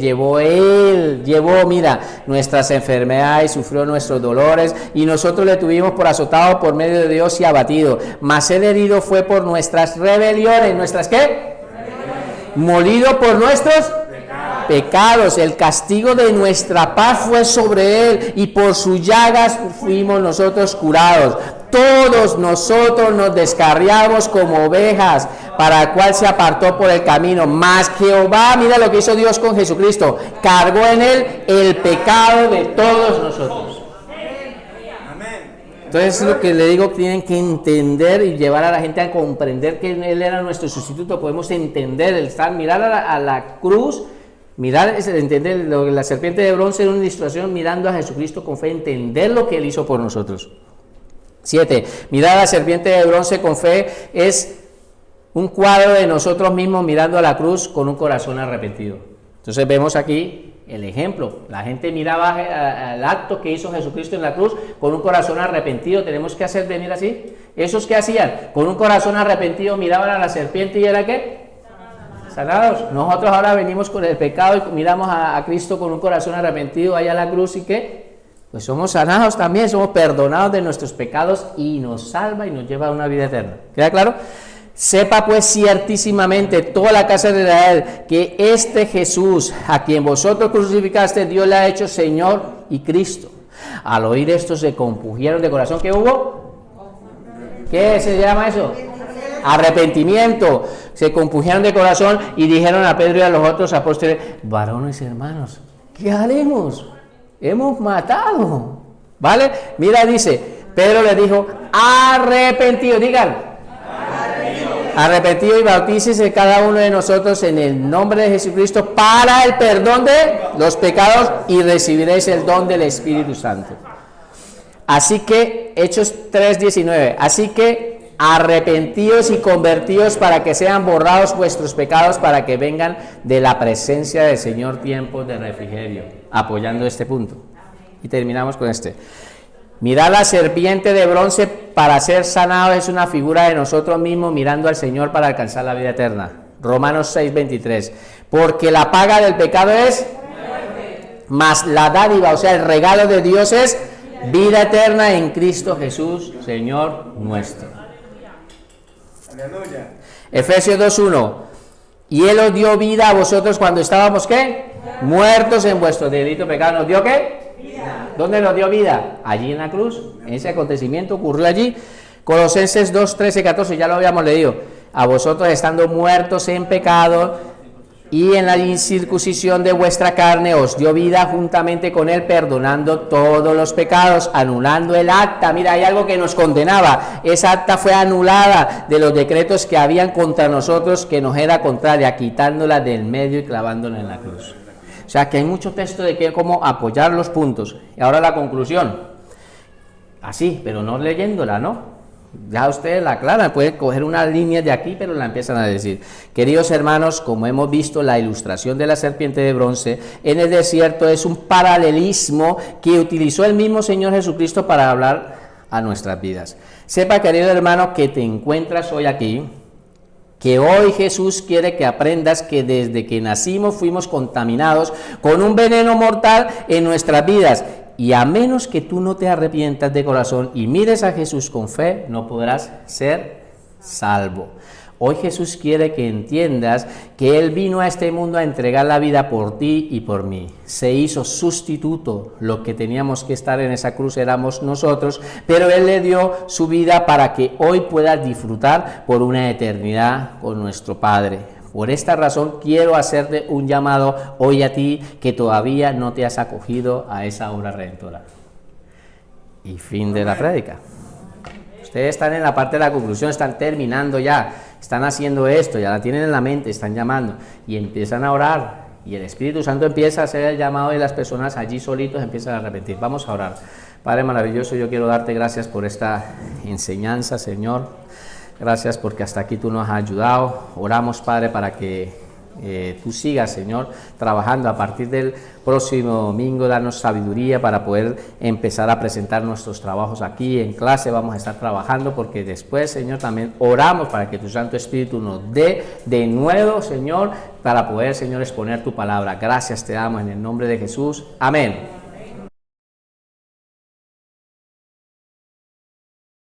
mira, nuestras enfermedades, sufrió nuestros dolores, y nosotros le tuvimos por azotado por medio de Dios y abatido. Mas él herido fue por nuestras rebeliones. ¿Nuestras qué? Molido por nuestros pecados. El castigo de nuestra paz fue sobre él, y por sus llagas fuimos nosotros curados. Todos nosotros nos descarriamos como ovejas, para el cual se apartó por el camino. Mas Jehová, mira lo que hizo Dios con Jesucristo, cargó en él el pecado de todos nosotros. Entonces lo que le digo, tienen que entender y llevar a la gente a comprender que él era nuestro sustituto. Podemos entender, mirar a la cruz, entender la serpiente de bronce era una ilustración, mirando a Jesucristo con fe, entender lo que él hizo por nosotros. 7. Mirar a la serpiente de bronce con fe es un cuadro de nosotros mismos mirando a la cruz con un corazón arrepentido. Entonces vemos aquí el ejemplo. La gente miraba al acto que hizo Jesucristo en la cruz con un corazón arrepentido. Tenemos que hacer venir así. ¿Esos qué hacían? Con un corazón arrepentido miraban a la serpiente y ¿era qué? Sanados. Nosotros ahora venimos con el pecado y miramos a Cristo con un corazón arrepentido allá a la cruz y ¿qué? Pues somos sanados también, somos perdonados de nuestros pecados y nos salva y nos lleva a una vida eterna. ¿Queda claro? Sepa pues ciertísimamente toda la casa de Israel que este Jesús, a quien vosotros crucificaste, Dios le ha hecho Señor y Cristo. Al oír esto se compungieron de corazón. ¿Qué hubo? ¿Qué se llama eso? Arrepentimiento. Se compungieron de corazón y dijeron a Pedro y a los otros apóstoles: varones hermanos, ¿qué haremos? Hemos matado. ¿Vale? Mira, dice, Pedro le dijo: arrepentido, digan. Arrepentido y bautícese cada uno de nosotros en el nombre de Jesucristo para el perdón de los pecados y recibiréis el don del Espíritu Santo. Así que, Hechos 3:19, así que arrepentidos y convertidos para que sean borrados vuestros pecados, para que vengan de la presencia del Señor tiempos de refrigerio. Apoyando este punto. Y terminamos con este. Mirar la serpiente de bronce para ser sanado es una figura de nosotros mismos mirando al Señor para alcanzar la vida eterna. Romanos 6:23. Porque la paga del pecado es muerte, mas la dádiva, o sea, el regalo de Dios es vida eterna en Cristo Jesús, Señor nuestro. Aleluya. Efesios 2:1. Y Él os dio vida a vosotros cuando estábamos, ¿qué? Muertos en vuestros delitos y pecados. ¿Nos dio qué? ¿Dónde nos dio vida? Allí en la cruz. Ese acontecimiento ocurrió allí. Colosenses 2:13-14, ya lo habíamos leído. A vosotros estando muertos en pecado y en la incircuncisión de vuestra carne, os dio vida juntamente con él, perdonando todos los pecados, anulando el acta. Mira, hay algo que nos condenaba. Esa acta fue anulada de los decretos que habían contra nosotros, que nos era contraria, quitándola del medio y clavándola en la cruz. O sea que hay mucho texto de cómo apoyar los puntos. Y ahora la conclusión. Así, pero no leyéndola, ¿no? Ya ustedes la aclaran, pueden coger una línea de aquí, pero la empiezan a decir. Queridos hermanos, como hemos visto, la ilustración de la serpiente de bronce en el desierto es un paralelismo que utilizó el mismo Señor Jesucristo para hablar a nuestras vidas. Sepa, querido hermano, que te encuentras hoy aquí, que hoy Jesús quiere que aprendas que desde que nacimos fuimos contaminados con un veneno mortal en nuestras vidas, y a menos que tú no te arrepientas de corazón y mires a Jesús con fe, no podrás ser salvo. Hoy Jesús quiere que entiendas que Él vino a este mundo a entregar la vida por ti y por mí. Se hizo sustituto. Lo que teníamos que estar en esa cruz éramos nosotros, pero Él le dio su vida para que hoy puedas disfrutar por una eternidad con nuestro Padre. Por esta razón quiero hacerte un llamado hoy a ti que todavía no te has acogido a esa obra redentora. Y fin de la prédica. Ustedes están en la parte de la conclusión, están terminando ya, están haciendo esto, ya la tienen en la mente, están llamando y empiezan a orar. Y el Espíritu Santo empieza a hacer el llamado y las personas allí solitos empiezan a arrepentir. Vamos a orar. Padre maravilloso, yo quiero darte gracias por esta enseñanza, Señor. Gracias porque hasta aquí tú nos has ayudado. Oramos, Padre, para que tú sigas, Señor, trabajando a partir del próximo domingo, darnos sabiduría para poder empezar a presentar nuestros trabajos aquí en clase. Vamos a estar trabajando porque después, Señor, también oramos para que tu Santo Espíritu nos dé de nuevo, Señor, para poder, Señor, exponer tu palabra. Gracias te damos en el nombre de Jesús. Amén.